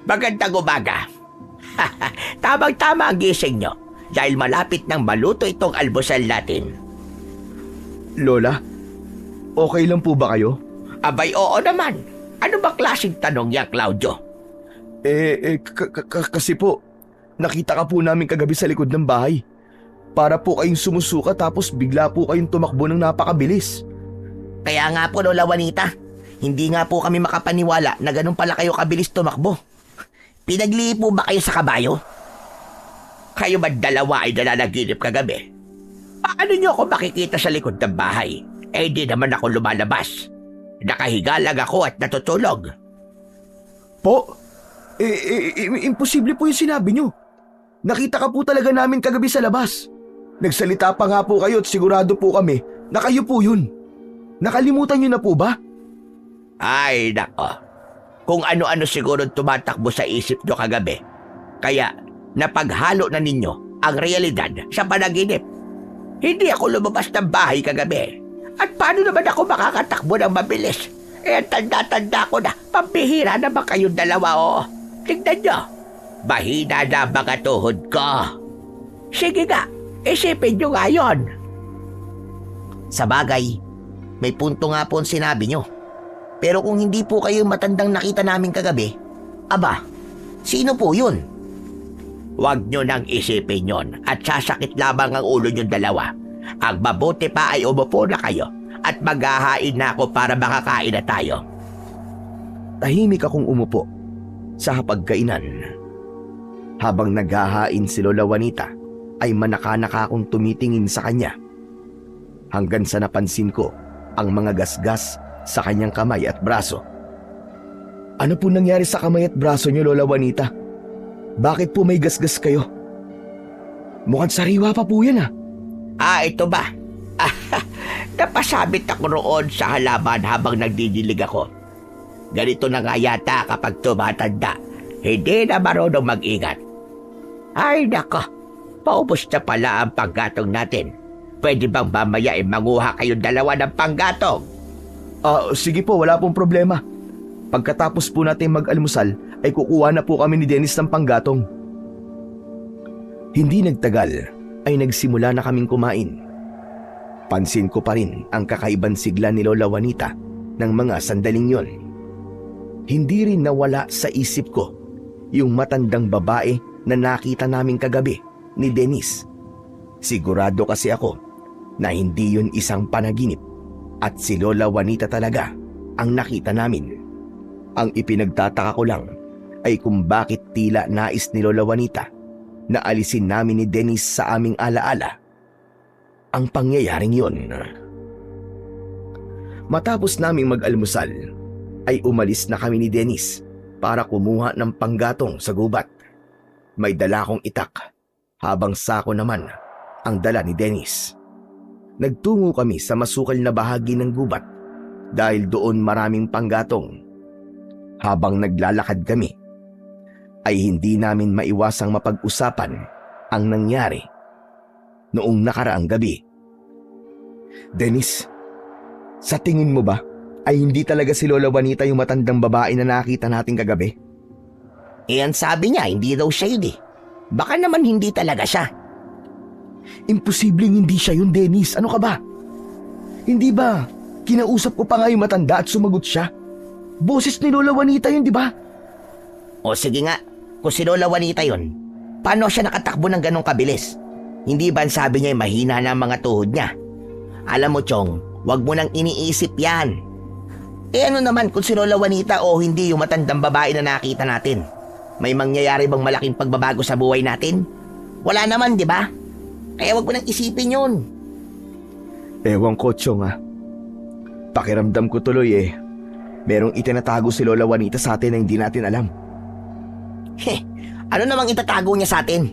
Magandang umaga. Tamang-tama ang gising nyo dahil malapit nang maluto itong almusal natin. Lola, okay lang po ba kayo? Abay, oo naman. Ano ba klaseng tanong yan, Claudio? Kasi po, nakita ka po namin kagabi sa likod ng bahay. Para po kayong sumusuka tapos bigla po kayong tumakbo ng napakabilis. Kaya nga po, Lola Juanita, hindi nga po kami makapaniwala na ganun pala kayo kabilis tumakbo. Pinaglihi po ba kayo sa kabayo? Kayo ba dalawa ay nananaginip kagabi? Paano nyo ako makikita sa likod ng bahay? Eh, di naman ako lumalabas. Nakahiga lang ako at natutulog. Po? Imposible po yung sinabi nyo. Nakita ka po talaga namin kagabi sa labas. Nagsalita pa nga po kayo at sigurado po kami na kayo po yun. Nakalimutan nyo na po ba? Ay, nako. Kung ano-ano siguro tumatakbo sa isip nyo kagabi. Kaya napaghalo na ninyo ang realidad sa panaginip. Hindi ako lumabas ng bahay kagabi. At paano naman ako makakatakbo ng mabilis? Eh, tanda-tanda ko na. Pampihira na ba kayong dalawa, oh? Tignan nyo. Bahina na mga tuhod ko. Sige nga, isipin nyo nga yun. Sa bagay, may punto nga po ang sinabi nyo. Pero kung hindi po kayo matandang nakita namin kagabi, aba, sino po yun? Huwag nyo nang isipin yon at sasakit lamang ang ulo nyo dalawa. Ang mabuti pa ay umupo na kayo at maghahain na ako para makakain na tayo. Tahimik akong umupo sa hapagkainan. Habang naghahain si Lola Juanita ay manaka-naka akong tumitingin sa kanya. Hanggang sa napansin ko ang mga gasgas sa kanyang kamay at braso. Ano po nangyari sa kamay at braso niyo, Lola Juanita? Bakit po may gasgas kayo? Mukhang sariwa pa po yan ah. Ito ba? Napasabit ako roon sa halaman habang nagdidilig ako. Ganito na nga yata kapag tumatanda. Hindi na marunong mag-ingat. Ay nako, paubos na pala ang panggatong natin. Pwede bang mamaya manguha kayong dalawa ng panggatong? Sige po, wala pong problema. Pagkatapos po natin mag-almusal, ay kukuha na po kami ni Dennis ng panggatong. Hindi nagtagal, ay nagsimula na kaming kumain. Pansin ko pa rin ang kakaibang sigla ni Lola Juanita ng mga sandaling yon. Hindi rin nawala sa isip ko yung matandang babae na nakita naming kagabi ni Dennis. Sigurado kasi ako na hindi yun isang panaginip at si Lola Juanita talaga ang nakita namin. Ang ipinagtataka ko lang ay kung bakit tila nais ni Lola Juanita na alisin namin ni Dennis sa aming alaala ang pangyayaring yun. Matapos naming mag-almusal, ay umalis na kami ni Dennis para kumuha ng panggatong sa gubat. May dala akong itak, habang sako naman ang dala ni Dennis. Nagtungo kami sa masukal na bahagi ng gubat dahil doon maraming panggatong. Habang naglalakad kami, ay hindi namin maiwasang mapag-usapan ang nangyari noong nakaraang gabi. Dennis, sa tingin mo ba ay hindi talaga si Lola Juanita yung matandang babae na nakita natin kagabi? Ang sabi niya, hindi daw siya yun eh. Baka naman hindi talaga siya. Imposibleng hindi siya yun, Dennis. Ano ka ba? Hindi ba kinausap ko pa nga yung matanda at sumagot siya? Boses ni Lola Juanita yun, di ba? O sige nga, kung si Lola Juanita yun, paano siya nakatakbo ng ganong kabilis? Hindi ba ang sabi niya mahina na ang mga tuhod niya? Alam mo, Chong, wag mo nang iniisip yan. Ano naman kung si Lola Juanita o hindi yung matandang babae na nakita natin? May mangyayari bang malaking pagbabago sa buhay natin? Wala naman, di ba? Kaya wag mo nang isipin yun. Ewan ko, Chong ah. Pakiramdam ko tuloy merong itinatago si Lola Juanita sa atin na hindi natin alam. Ano namang itatago niya sa atin?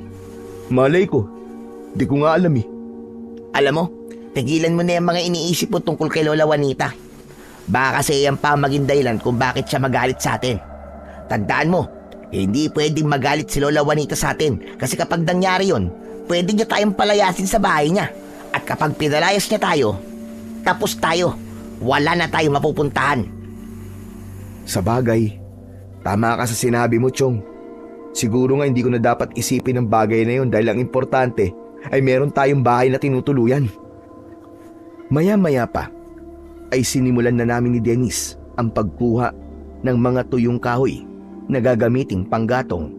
Malay ko, di ko nga alam eh. Alam mo, tigilan mo na yung mga iniisip mo tungkol kay Lola Juanita. Baka kasi yan pa maging dahilan kung bakit siya magalit sa atin. Tandaan mo, hindi pwedeng magalit si Lola Juanita sa atin kasi kapag nangyari yun, pwede niya tayong palayasin sa bahay niya. At kapag pinalayas niya tayo, tapos tayo, wala na tayong mapupuntahan. Sa bagay, tama ka sa sinabi mo, Chong. Siguro nga hindi ko na dapat isipin ang bagay na yun dahil ang importante ay meron tayong bahay na tinutuluyan. Maya-maya pa ay sinimulan na namin ni Dennis ang pagkuha ng mga tuyong kahoy na gagamiting panggatong.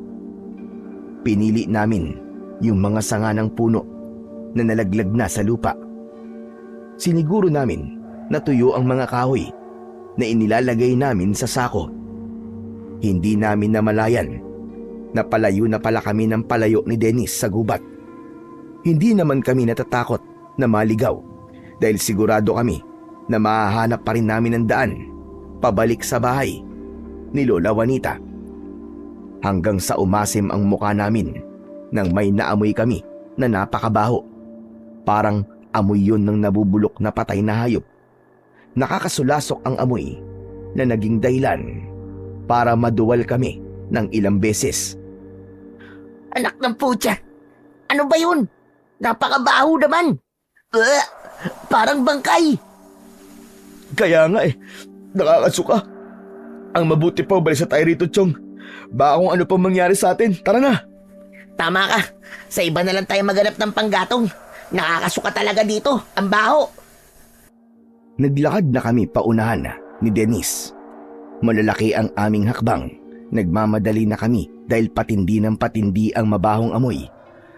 Pinili namin yung mga sanga ng puno na nalaglag na sa lupa. Siniguro namin na tuyo ang mga kahoy na inilalagay namin sa sako. Hindi namin namalayan na palayo na pala kami ng palayo ni Dennis sa gubat. Hindi naman kami natatakot na maligaw dahil sigurado kami na mahahanap pa rin namin ang daan pabalik sa bahay ni Lola Juanita. Hanggang sa umasim ang mukha namin nang may naamoy kami na napakabaho. Parang amoy yun ng nabubulok na patay na hayop. Nakakasulasok ang amoy na naging dahilan para maduwal kami ng ilang beses. Anak ng putya, ano ba yun? Napakabaho naman. Parang bangkay. Kaya nga nakakasuka. Ang mabuti pa, balik sa tayo rito, Chong. Baka kung ano pa mangyari sa atin, tara na. Tama ka, sa iba na lang tayo maganap ng panggatong. Nakakasuka talaga dito, ang baho. Naglakad na kami paunahan ni Dennis. Malalaki ang aming hakbang. Nagmamadali na kami dahil patindi ng patindi ang mabahong amoy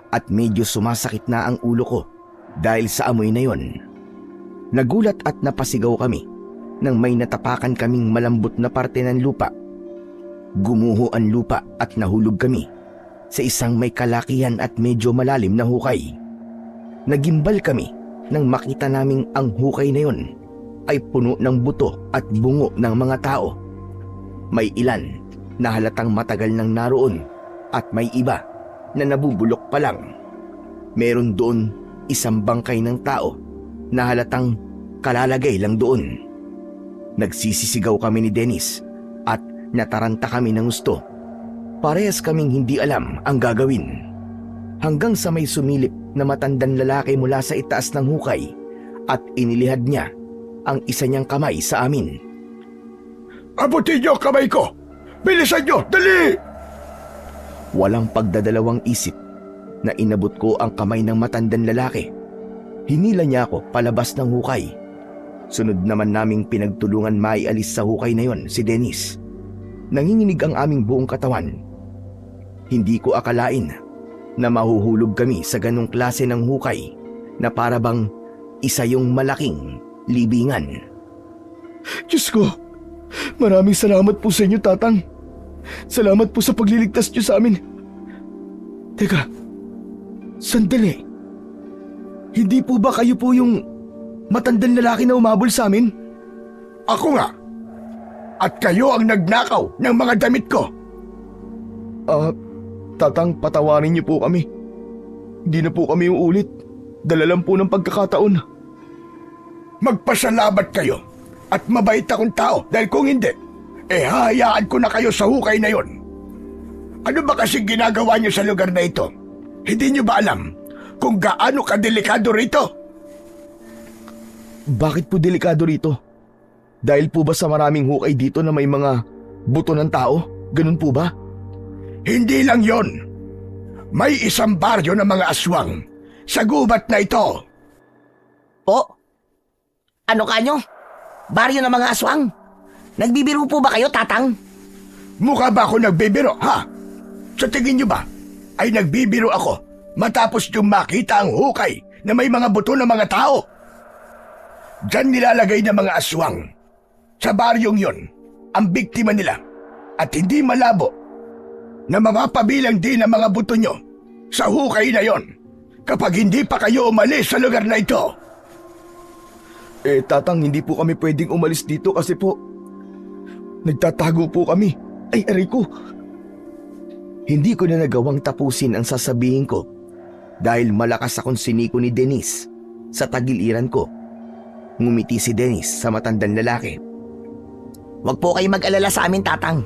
at medyo sumasakit na ang ulo ko dahil sa amoy na yon. Nagulat at napasigaw kami nang may natapakan kaming malambot na parte ng lupa. Gumuho ang lupa at nahulog kami sa isang may kalakihan at medyo malalim na hukay. Nagimbal kami nang makita naming ang hukay na yon ay puno ng buto at bungo ng mga tao. May ilan na halatang matagal nang naroon at may iba na nabubulok pa lang. Meron doon isang bangkay ng tao na halatang kalalagay lang doon. Nagsisisigaw kami ni Dennis at nataranta kami ng gusto. Parehas kaming hindi alam ang gagawin. Hanggang sa may sumilip na matandang lalaki mula sa itaas ng hukay at inilihad niya ang isa niyang kamay sa amin. Abutin niyo ang kamay ko! Bilisan niyo! Dali! Walang pagdadalawang isip na inabot ko ang kamay ng matandang lalaki. Hinila niya ako palabas ng hukay. Sunod naman naming pinagtulungan maialis sa hukay na yon si Dennis. Nanginginig ang aming buong katawan. Hindi ko akalain na mahuhulog kami sa ganong klase ng hukay na para bang isa yung malaking libingan. Diyos ko, maraming salamat po sa inyo, Tatang. Salamat po sa pagliligtas niyo sa amin. Teka, sandali. Hindi po ba kayo po yung matandang lalaki na umabol sa amin? Ako nga. At kayo ang nagnakaw ng mga damit ko. Tatang, patawarin niyo po kami. Hindi na po kami uulit. Dala lang po ng pagkakataon. Magpasalamat kayo at mabait akong tao dahil kung hindi, hahayaan ko na kayo sa hukay na yon. Ano ba kasi ginagawa niyo sa lugar na ito? Hindi niyo ba alam kung gaano kadelikado rito? Bakit po delikado rito? Dahil po ba sa maraming hukay dito na may mga buto ng tao? Ganun po ba? Hindi lang yon. May isang baryo ng mga aswang sa gubat na ito. Po? Ano kanyo? Baryo ng mga aswang? Nagbibiro po ba kayo, Tatang? Mukha ba ako nagbibiro, ha? Sa tingin niyo ba ay nagbibiro ako matapos yung makita ang hukay na may mga buto ng mga tao? Diyan nilalagay ng mga aswang. Sa baryong yon, ang biktima nila at hindi malabo na mapapabilang din ang mga buto nyo sa hukay na yon kapag hindi pa kayo umalis sa lugar na ito. Tatang, hindi po kami pwedeng umalis dito kasi po nagtatago po kami. Ay, aray ko. Hindi ko na nagawang tapusin ang sasabihin ko dahil malakas akong siniko ni Dennis sa tagiliran ko. Ngumiti si Dennis sa matandang lalaki. Huwag po kayo mag-alala sa amin, Tatang.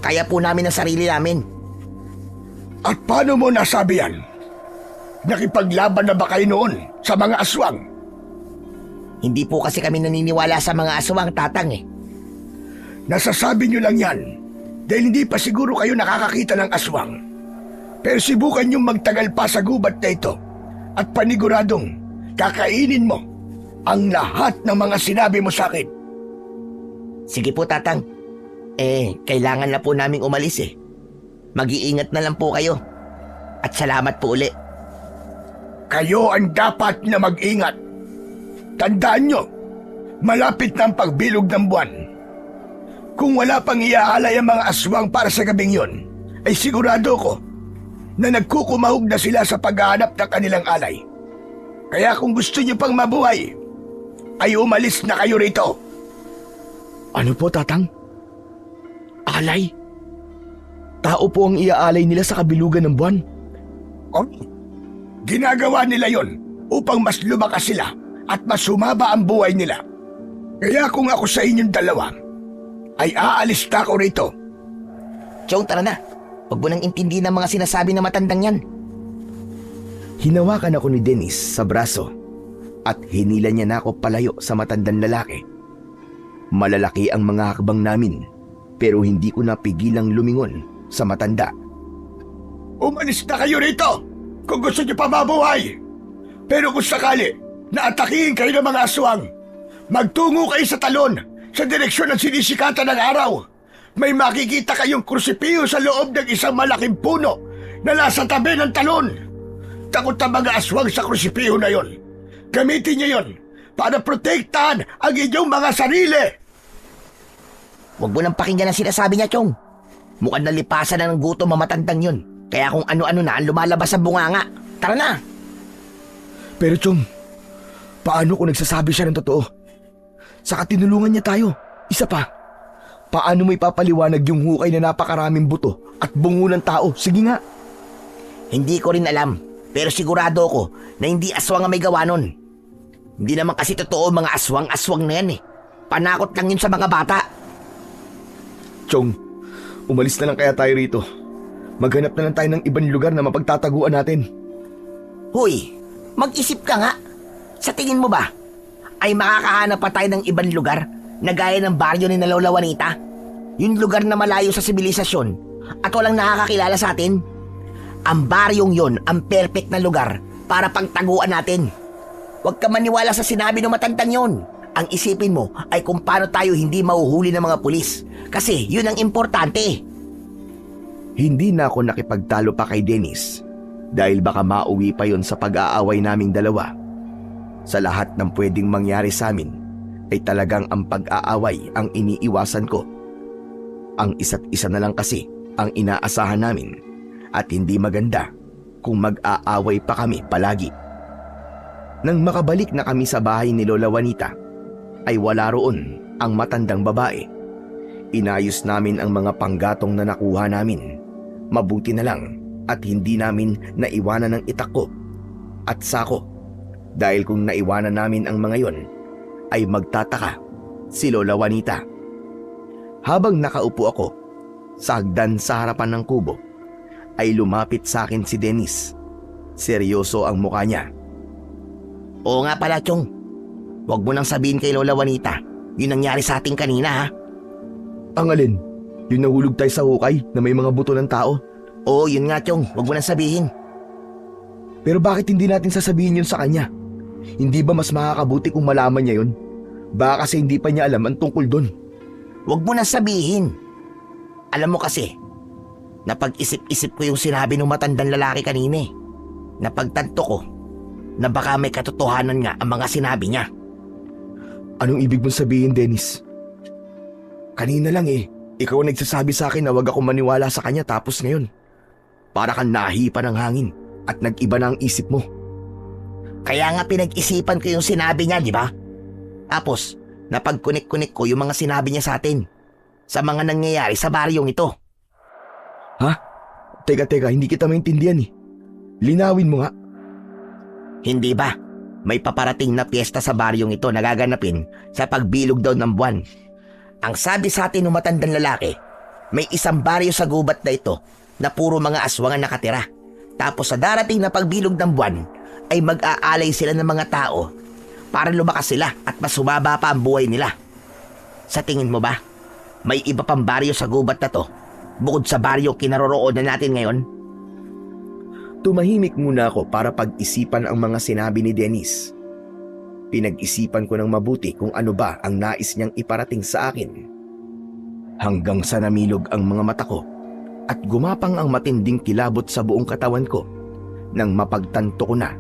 Kaya po namin ang sarili namin. At paano mo nasabi yan? Nakipaglaban na ba kayo noon sa mga aswang? Hindi po kasi kami naniniwala sa mga aswang, Tatang eh. Nasasabi nyo lang yan dahil hindi pa siguro kayo nakakakita ng aswang. Pero subukan nyo magtagal pa sa gubat na ito at paniguradong kakainin mo ang lahat ng mga sinabi mo sa akin. Sige po, Tatang. Kailangan na po naming umalis eh. Mag-iingat na lang po kayo. At salamat po uli. Kayo ang dapat na mag-ingat. Tandaan nyo, malapit na ang pagbilog ng buwan. Kung wala pang iaalay ang mga aswang para sa gabing yon, ay sigurado ko na nagkukumahog na sila sa paghahanap ng kanilang alay. Kaya kung gusto nyo pang mabuhay, ay umalis na kayo rito. Ano po, Tatang? Alay? Tao po ang iaalay nila sa kabilugan ng buwan? Oh, ginagawa nila yon upang mas lumakas sila at mas sumaba ang buhay nila. Kaya kung ako sa inyong dalawa, ay aalis na ako rito. Chong, tara na. Huwag mo nang intindihin ang mga sinasabi ng matandang yan. Hinawakan ako ni Dennis sa braso at hinila niya na ako palayo sa matandang lalaki. Malalaki ang mga hakbang namin pero hindi ko napigilang lumingon sa matanda. Umalis na kayo rito kung gusto niyo pa mabuhay. Pero kung sakali na atakihin kayo ng mga aswang, magtungo kayo sa talon sa direksyon ng sinisikatan ng araw. May makikita kayong krusipiyo sa loob ng isang malaking puno na nasa tabi ng talon. Takot ang mga aswang sa krusipiyo na yon. Gamitin niyo yon para protektahan ang inyong mga sarili. Huwag mo nang pakinggan ang sinasabi niya, Chong. Mukhang nalipasan na ng gutom ang matandang yun. Kaya kung ano-ano na ang lumalabas sa bunganga. Tara na! Pero Chong, paano kung nagsasabi siya ng totoo? Saka tinulungan niya tayo. Isa pa, paano mo ipapaliwanag yung hukay na napakaraming buto at bungo ng tao? Sige nga. Hindi ko rin alam. Pero sigurado ko na hindi aswang ang may gawa nun. Hindi naman kasi totoo mga aswang-aswang na yan eh. Panakot lang yun sa mga bata. Chong, umalis na lang kaya tayo rito. Maghanap na lang tayo ng ibang lugar na mapagtataguan natin. Hoy, mag-isip ka nga. Sa tingin mo ba, ay makakahanap pa tayo ng ibang lugar na gaya ng baryo ni Lola Juanita. Yung lugar na malayo sa sibilisasyon at walang nakakakilala sa atin. Ang baryong yon ang perfect na lugar para pagtaguan natin. Huwag ka maniwala sa sinabi ng matandang yon. Ang isipin mo ay kung paano tayo hindi mahuhuli ng mga pulis. Kasi yun ang importante. Hindi na ako nakipagtalo pa kay Dennis dahil baka mauwi pa yon sa pag-aaway naming dalawa. Sa lahat ng pwedeng mangyari sa amin ay talagang ang pag-aaway ang iniiwasan ko. Ang isa't isa na lang kasi ang inaasahan namin at hindi maganda kung mag-aaway pa kami palagi. Nang makabalik na kami sa bahay ni Lola Juanita, ay wala roon ang matandang babae. Inayos namin ang mga panggatong na nakuha namin. Mabuti na lang at hindi namin naiwanan ng itakko at sako. Dahil kung naiwanan namin ang mga yon, ay magtataka si Lola Juanita. Habang nakaupo ako sa hagdan sa harapan ng kubo, ay lumapit sa akin si Dennis. Seryoso ang mukha niya. Oo nga pala, Chong. Huwag mo nang sabihin kay Lola Juanita yun nangyari sa ating kanina, ha? Ang alin? Yung nahulog tayo sa hukay na may mga buto ng tao? Oo, yun nga, Chong. Huwag mo nang sabihin. Pero bakit hindi natin sasabihin yun sa kanya? Hindi ba mas makakabuti kung malaman niya yun? Baka kasi hindi pa niya alam ang tungkol doon. Huwag mo nang sabihin. Alam mo kasi, napag-isip-isip ko yung sinabi ng matandang lalaki kanina. Napagtanto ko na baka may katotohanan nga ang mga sinabi niya. Anong ibig mong sabihin, Dennis? Kanina lang ikaw ang nagsasabi sa akin na wag ako maniwala sa kanya tapos ngayon. Para kang nahipa ng hangin at nag-iba na ang isip mo. Kaya nga pinag-isipan ko yung sinabi niya, di ba? Tapos, napagkunik-kunik ko yung mga sinabi niya sa atin. Sa mga nangyayari sa baryong ito. Ha? Teka, hindi kita maintindihan Linawin mo nga. Hindi ba? May paparating na piyesta sa baryong ito na gaganapin sa pagbilog daw ng buwan. Ang sabi sa atin ng matandang lalaki, may isang baryo sa gubat na ito na puro mga aswang ang nakatira. Tapos sa darating na pagbilog ng buwan, ay mag-aalay sila ng mga tao para lumakas sila at mas sumaba pa ang buhay nila. Sa tingin mo ba, may iba pang baryo sa gubat na to bukod sa baryo kinaroroonan natin ngayon? Tumahimik muna ako para pag-isipan ang mga sinabi ni Dennis. Pinag-isipan ko ng mabuti kung ano ba ang nais niyang iparating sa akin. Hanggang sa namilog ang mga mata ko at gumapang ang matinding kilabot sa buong katawan ko nang mapagtanto ko na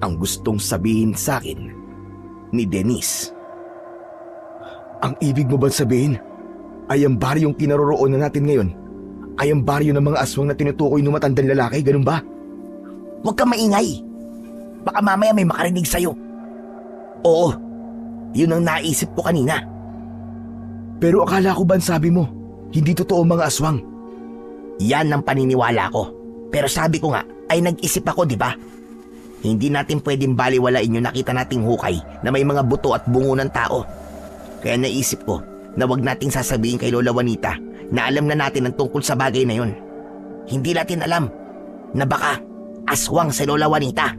ang gustong sabihin sa akin ni Dennis. Ang ibig mo ba sabihin ay ang baryong kinaroroonan natin ngayon ay ang baryo ng mga aswang na tinutukoy ng matandang lalaki, ganun ba? Huwag kang maingay. Baka mamaya may makarinig sa'yo. Oo, yun ang naisip ko kanina. Pero akala ko ba sabi mo, hindi totoo mga aswang? Yan ang paniniwala ko. Pero sabi ko nga, ay nag-isip ako, di ba? Hindi natin pwedeng baliwalain yung nakita nating hukay na may mga buto at bungo ng tao. Kaya naisip ko na wag nating sasabihin kay Lola Juanita na alam na natin ang tungkol sa bagay na yun. Hindi natin alam na baka aswang si Lola Juanita.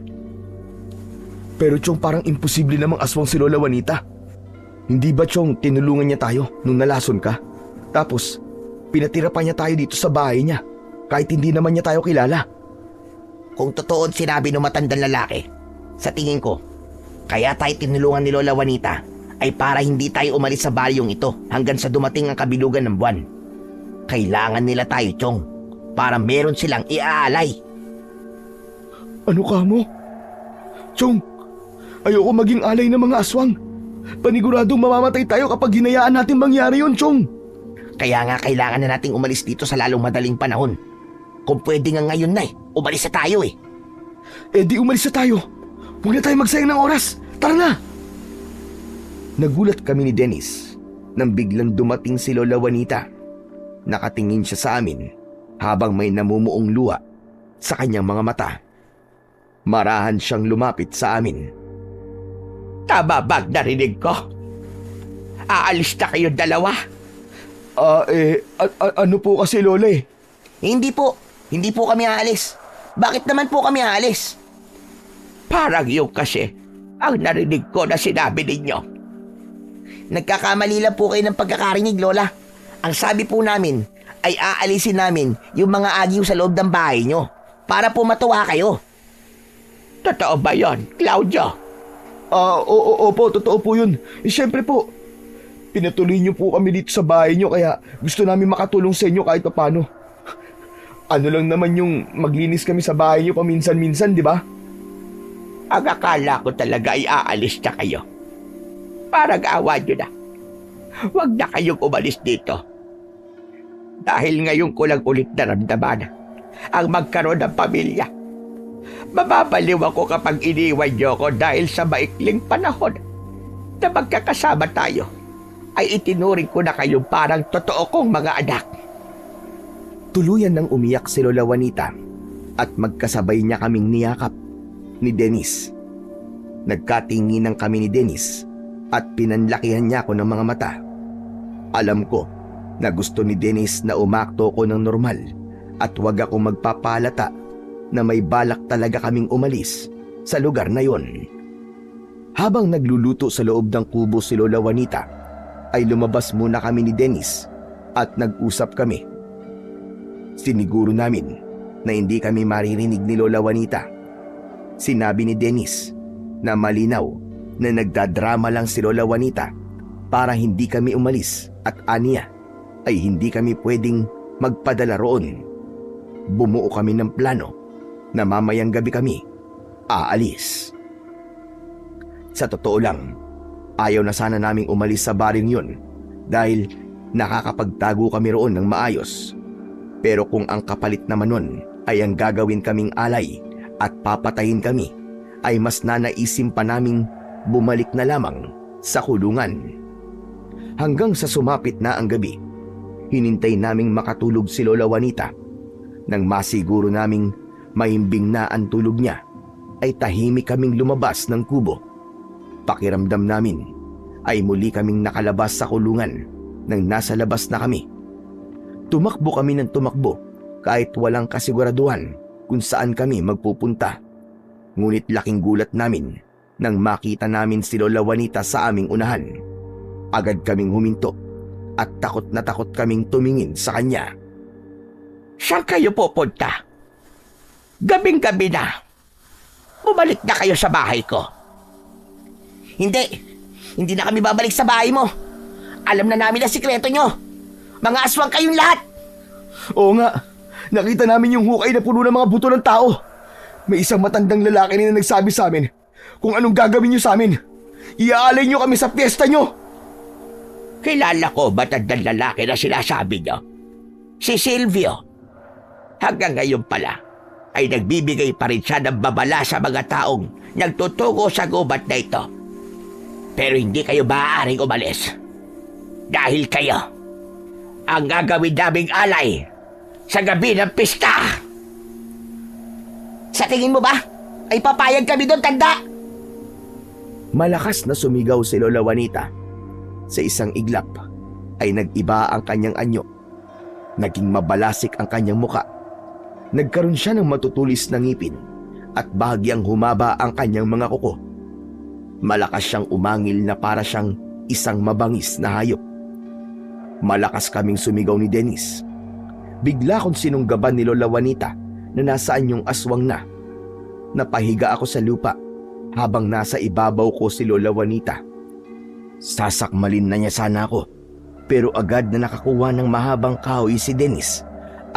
Pero Chong, parang imposible namang aswang si Lola Juanita. Hindi ba Chong, tinulungan niya tayo nung nalason ka? Tapos, pinatira pa niya tayo dito sa bahay niya kahit hindi naman niya tayo kilala. Kung totoo ang sinabi ng matandang lalaki, sa tingin ko, kaya tayo tinulungan ni Lola Juanita ay para hindi tayo umalis sa baryong ito hanggang sa dumating ang kabilugan ng buwan. Kailangan nila tayo, Chong, para meron silang iaalay. Ano ka mo? Chong, ayoko maging alay ng mga aswang. Paniguradong mamamatay tayo kapag hinayaan natin mangyari yun, Chong. Kaya nga kailangan na nating umalis dito sa lalong madaling panahon. Kung pwede nga ngayon na umalis na tayo . Eh di umalis na tayo. Huwag na tayo magsayang ng oras. Tara na! Nagulat kami ni Dennis nang biglang dumating si Lola Juanita. Nakatingin siya sa amin habang may namumuong luha sa kanyang mga mata. Marahan siyang lumapit sa amin. Tama ba narinig ko? Aalis na kayo dalawa? Ano po kasi, Lola Hindi po kami aalis. Bakit naman po kami aalis? Parang yung kasi ang narinig ko na sinabi ninyo. Nagkakamali lang po kayo ng pagkakarinig, Lola. Ang sabi po namin ay aalisin namin yung mga agiw sa loob ng bahay nyo para po matuwa kayo. Totoo ba yon, Claudio? Opo, totoo po yun. Siyempre po, pinatuloy niyo po kami dito sa bahay niyo kaya gusto namin makatulong sa inyo kahit paano. Ano lang naman yung maglinis kami sa bahay niyo paminsan-minsan, di ba? Ang akala ko talaga ay aalis na kayo. Parang awa nyo na. Huwag na kayong umalis dito. Dahil ngayon ko lang ulit naramdaman ang magkaroon ng pamilya. Mababaliw ako kapag iniwan niyo ko dahil sa maikling panahon na magkakasama tayo ay itinuring ko na kayong parang totoo kong mga anak. Tuluyan nang umiyak si Lola Juanita at magkasabay niya kaming niyakap ni Dennis. Nagkatinginan kami ni Dennis at pinanlakihan niya ako ng mga mata. Alam ko na gusto ni Dennis na umakto ko ng normal at wag ako magpapalata na may balak talaga kaming umalis sa lugar na yon. Habang nagluluto sa loob ng kubo si Lola Juanita, ay lumabas muna kami ni Dennis at nag-usap kami. Siniguro namin na hindi kami maririnig ni Lola Juanita. Sinabi ni Dennis na malinaw na nagdadrama lang si Lola Juanita para hindi kami umalis at aniya ay hindi kami pwedeng magpadala roon. Bumuo kami ng plano na mamayang gabi kami aalis. Sa totoo lang, ayaw na sana naming umalis sa baring yun dahil nakakapagtago kami roon ng maayos. Pero kung ang kapalit naman nun ay ang gagawin kaming alay at papatayin kami, ay mas nanaisim pa naming bumalik na lamang sa kulungan. Hanggang sa sumapit na ang gabi, hinintay naming makatulog si Lola Juanita. Nang masiguro naming mahimbing na ang tulog niya, ay tahimik kaming lumabas ng kubo. Pakiramdam namin ay muli kaming nakalabas sa kulungan nang nasa labas na kami. Tumakbo kami ng tumakbo kahit walang kasiguraduhan kung saan kami magpupunta. Ngunit laking gulat namin nang makita namin si Lola Juanita sa aming unahan. Agad kaming huminto at takot na takot kaming tumingin sa kanya. Saan kayo pupunta? Gabing-gabi na. Bumalik na kayo sa bahay ko. Hindi na kami babalik sa bahay mo. Alam na namin ang sikreto nyo. Mga aswang kayong lahat! Oo nga, nakita namin yung hukay na puno ng mga buto ng tao. May isang matandang lalaki na nagsabi sa amin kung anong gagawin nyo sa amin. Iaalay nyo kami sa piyesta nyo. Kilala ko matandang lalaki na sinasabi nyo. Si Silvio. Hanggang ngayon pala ay nagbibigay pa rin siya ng babala sa mga taong nagtutugo sa gubat na ito. Pero hindi kayo maaaring umalis. Dahil kayo ang gagawin naming alay sa gabi ng pista. Sa tingin mo ba ay papayag kami doon, tanda? Malakas na sumigaw si Lola Juanita. Sa isang iglap ay nag-iba ang kanyang anyo. Naging mabalasik ang kanyang muka. Nagkaroon siya ng matutulis na ngipin at bahagyang humaba ang kanyang mga kuko. Malakas siyang umangil na para siyang isang mabangis na hayop. Malakas kaming sumigaw ni Dennis. Bigla kong sinunggaban ni Lola Juanita na nasaan yung aswang na. Napahiga ako sa lupa habang nasa ibabaw ko si Lola Juanita. Sasakmalin na niya sana ako, pero agad na nakakuha ng mahabang kahoy si Dennis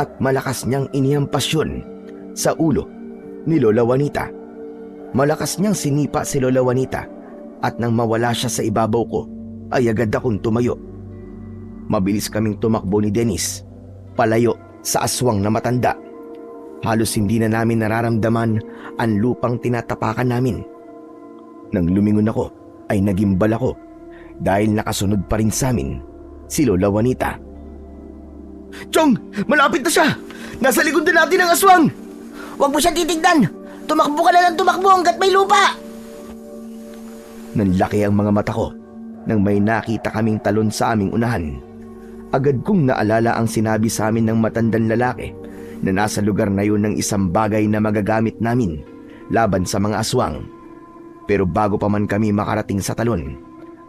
at malakas niyang inihampas yun sa ulo ni Lola Juanita. Malakas niyang sinipa si Lola Juanita at nang mawala siya sa ibabaw ko ay agad akong tumayo. Mabilis kaming tumakbo ni Dennis palayo sa aswang na matanda. Halos hindi na namin nararamdaman ang lupang tinatapakan namin. Nang lumingon ako ay nagimbal ako dahil nakasunod pa rin sa amin si Lola Juanita. Chong! Malapit na siya! Nasa likod na natin ang aswang! Huwag mo siya titignan! Tumakbo ka na ng tumakbo hanggat may lupa! Nanlaki ang mga mata ko nang may nakita kaming talon sa aming unahan. Agad kong naalala ang sinabi sa amin ng matandang lalaki na nasa lugar na yun ng isang bagay na magagamit namin laban sa mga aswang. Pero bago pa man kami makarating sa talon,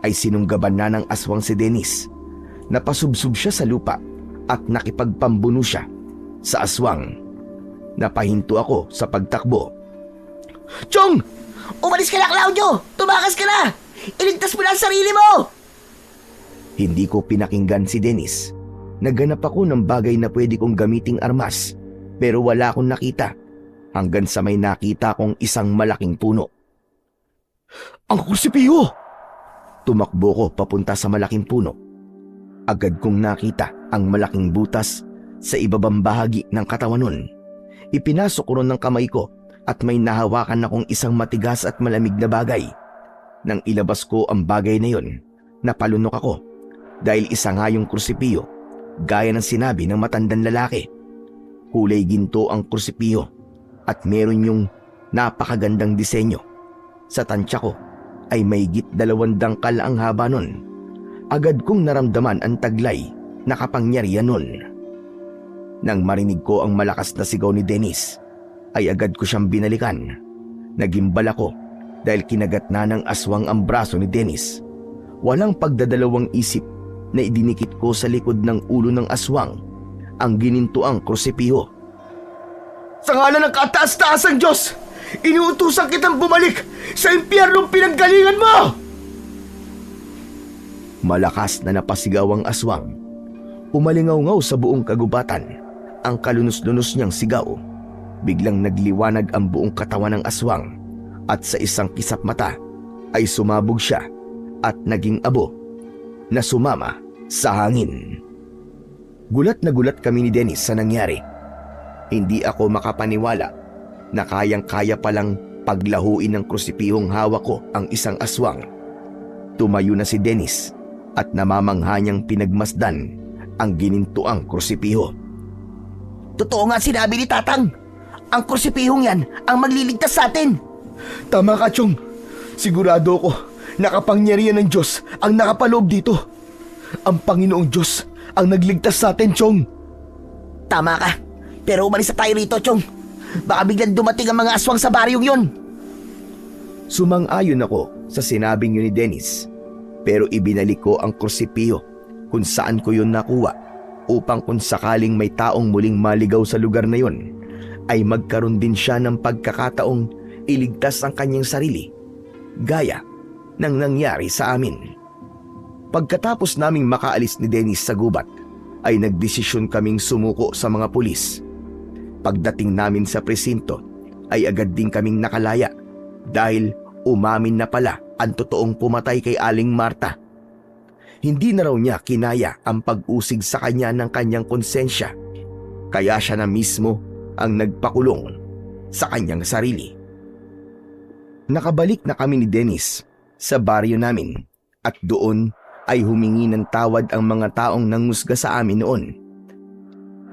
ay sinunggaban na ng aswang si Dennis. Napasubsob siya sa lupa at nakipagpambuno siya sa aswang. Napahinto ako sa pagtakbo. Chong! Umalis ka na, Claudio! Tumakas ka na! Iligtas mo na ang sarili mo! Hindi ko pinakinggan si Dennis. Naghanap ako ng bagay na pwede kong gamiting armas, pero wala akong nakita hanggang sa may nakita kong isang malaking puno. Ang kursipiyo! Tumakbo ko papunta sa malaking puno. Agad kong nakita ang malaking butas sa ibabang bahagi ng katawan nun. Ipinasok ko ron ng kamay ko at may nahawakan akong isang matigas at malamig na bagay. Nang ilabas ko ang bagay na yon, napalunok ako dahil isa nga yung kursipiyo, gaya ng sinabi ng matandang lalaki. Kulay ginto ang kursipiyo at meron yung napakagandang disenyo. Sa tansya ko ay mahigit 2 dangkal ang haba nun. Agad kong naramdaman ang taglay na kapangyarihan nun. Nang marinig ko ang malakas na sigaw ni Dennis, ay agad ko siyang binalikan. Nagimbal ako dahil kinagat na ng aswang ang braso ni Dennis. Walang pagdadalawang isip na idinikit ko sa likod ng ulo ng aswang ang ginintuang krusipiho. Sa ngalan ng kataas-taasang Diyos, inuutusan kitang bumalik sa impyernong pinanggalingan mo! Malakas na napasigaw ang aswang. Umalingaw-ngaw sa buong kagubatan ang kalunos-lunos niyang sigaw. Biglang nagliwanag ang buong katawan ng aswang at sa isang kisap mata ay sumabog siya at naging abo na sumama sa hangin. Gulat na gulat kami ni Dennis sa nangyari. Hindi ako makapaniwala na kayang-kaya palang paglahuin ng krusipihong hawak ko ang isang aswang. Tumayo na si Dennis at namamangha niyang pinagmasdan ang ginintuang krusipiho. Totoo nga sinabi ni Tatang. Ang kursipihong yan ang magliligtas sa atin. Tama ka, Chong. Sigurado ko na kapangyarihan ng Diyos ang nakapaloob dito. Ang Panginoong Diyos ang nagligtas sa atin, Chong. Tama ka. Pero umalis na tayo rito, Chong. Baka biglang dumating ang mga aswang sa baryong yun. Sumang-ayon ako sa sinabing yun ni Dennis. Pero ibinalik ko ang krusipiho kung saan ko yun nakuha upang kung sakaling may taong muling maligaw sa lugar na yun, ay magkaroon din siya ng pagkakataong iligtas ang kanyang sarili, gaya ng nangyari sa amin. Pagkatapos naming makaalis ni Dennis sa gubat, ay nagdesisyon kaming sumuko sa mga pulis. Pagdating namin sa presinto, ay agad din kaming nakalaya dahil umamin na pala ang totoong pumatay kay Aling Marta. Hindi na raw niya kinaya ang pag-usig sa kanya ng kanyang konsensya, kaya siya na mismo ang nagpakulong sa kanyang sarili. Nakabalik na kami ni Dennis sa baryo namin at doon ay humingi ng tawad ang mga taong nangusga sa amin noon.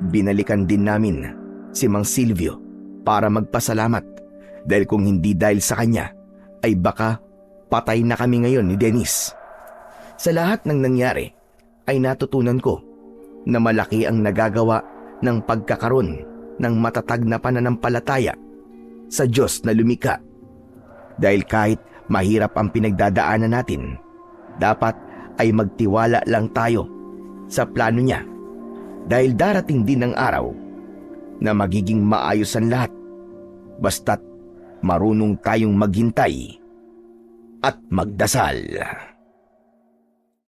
Binalikan din namin si Mang Silvio para magpasalamat dahil kung hindi dahil sa kanya ay baka patay na kami ngayon ni Dennis. Sa lahat ng nangyari ay natutunan ko na malaki ang nagagawa ng pagkakaroon ng matatag na pananampalataya sa Diyos na lumikha. Dahil kahit mahirap ang pinagdadaanan natin, dapat ay magtiwala lang tayo sa plano niya. Dahil darating din ang araw na magiging maayos ang lahat basta't marunong tayong maghintay at magdasal.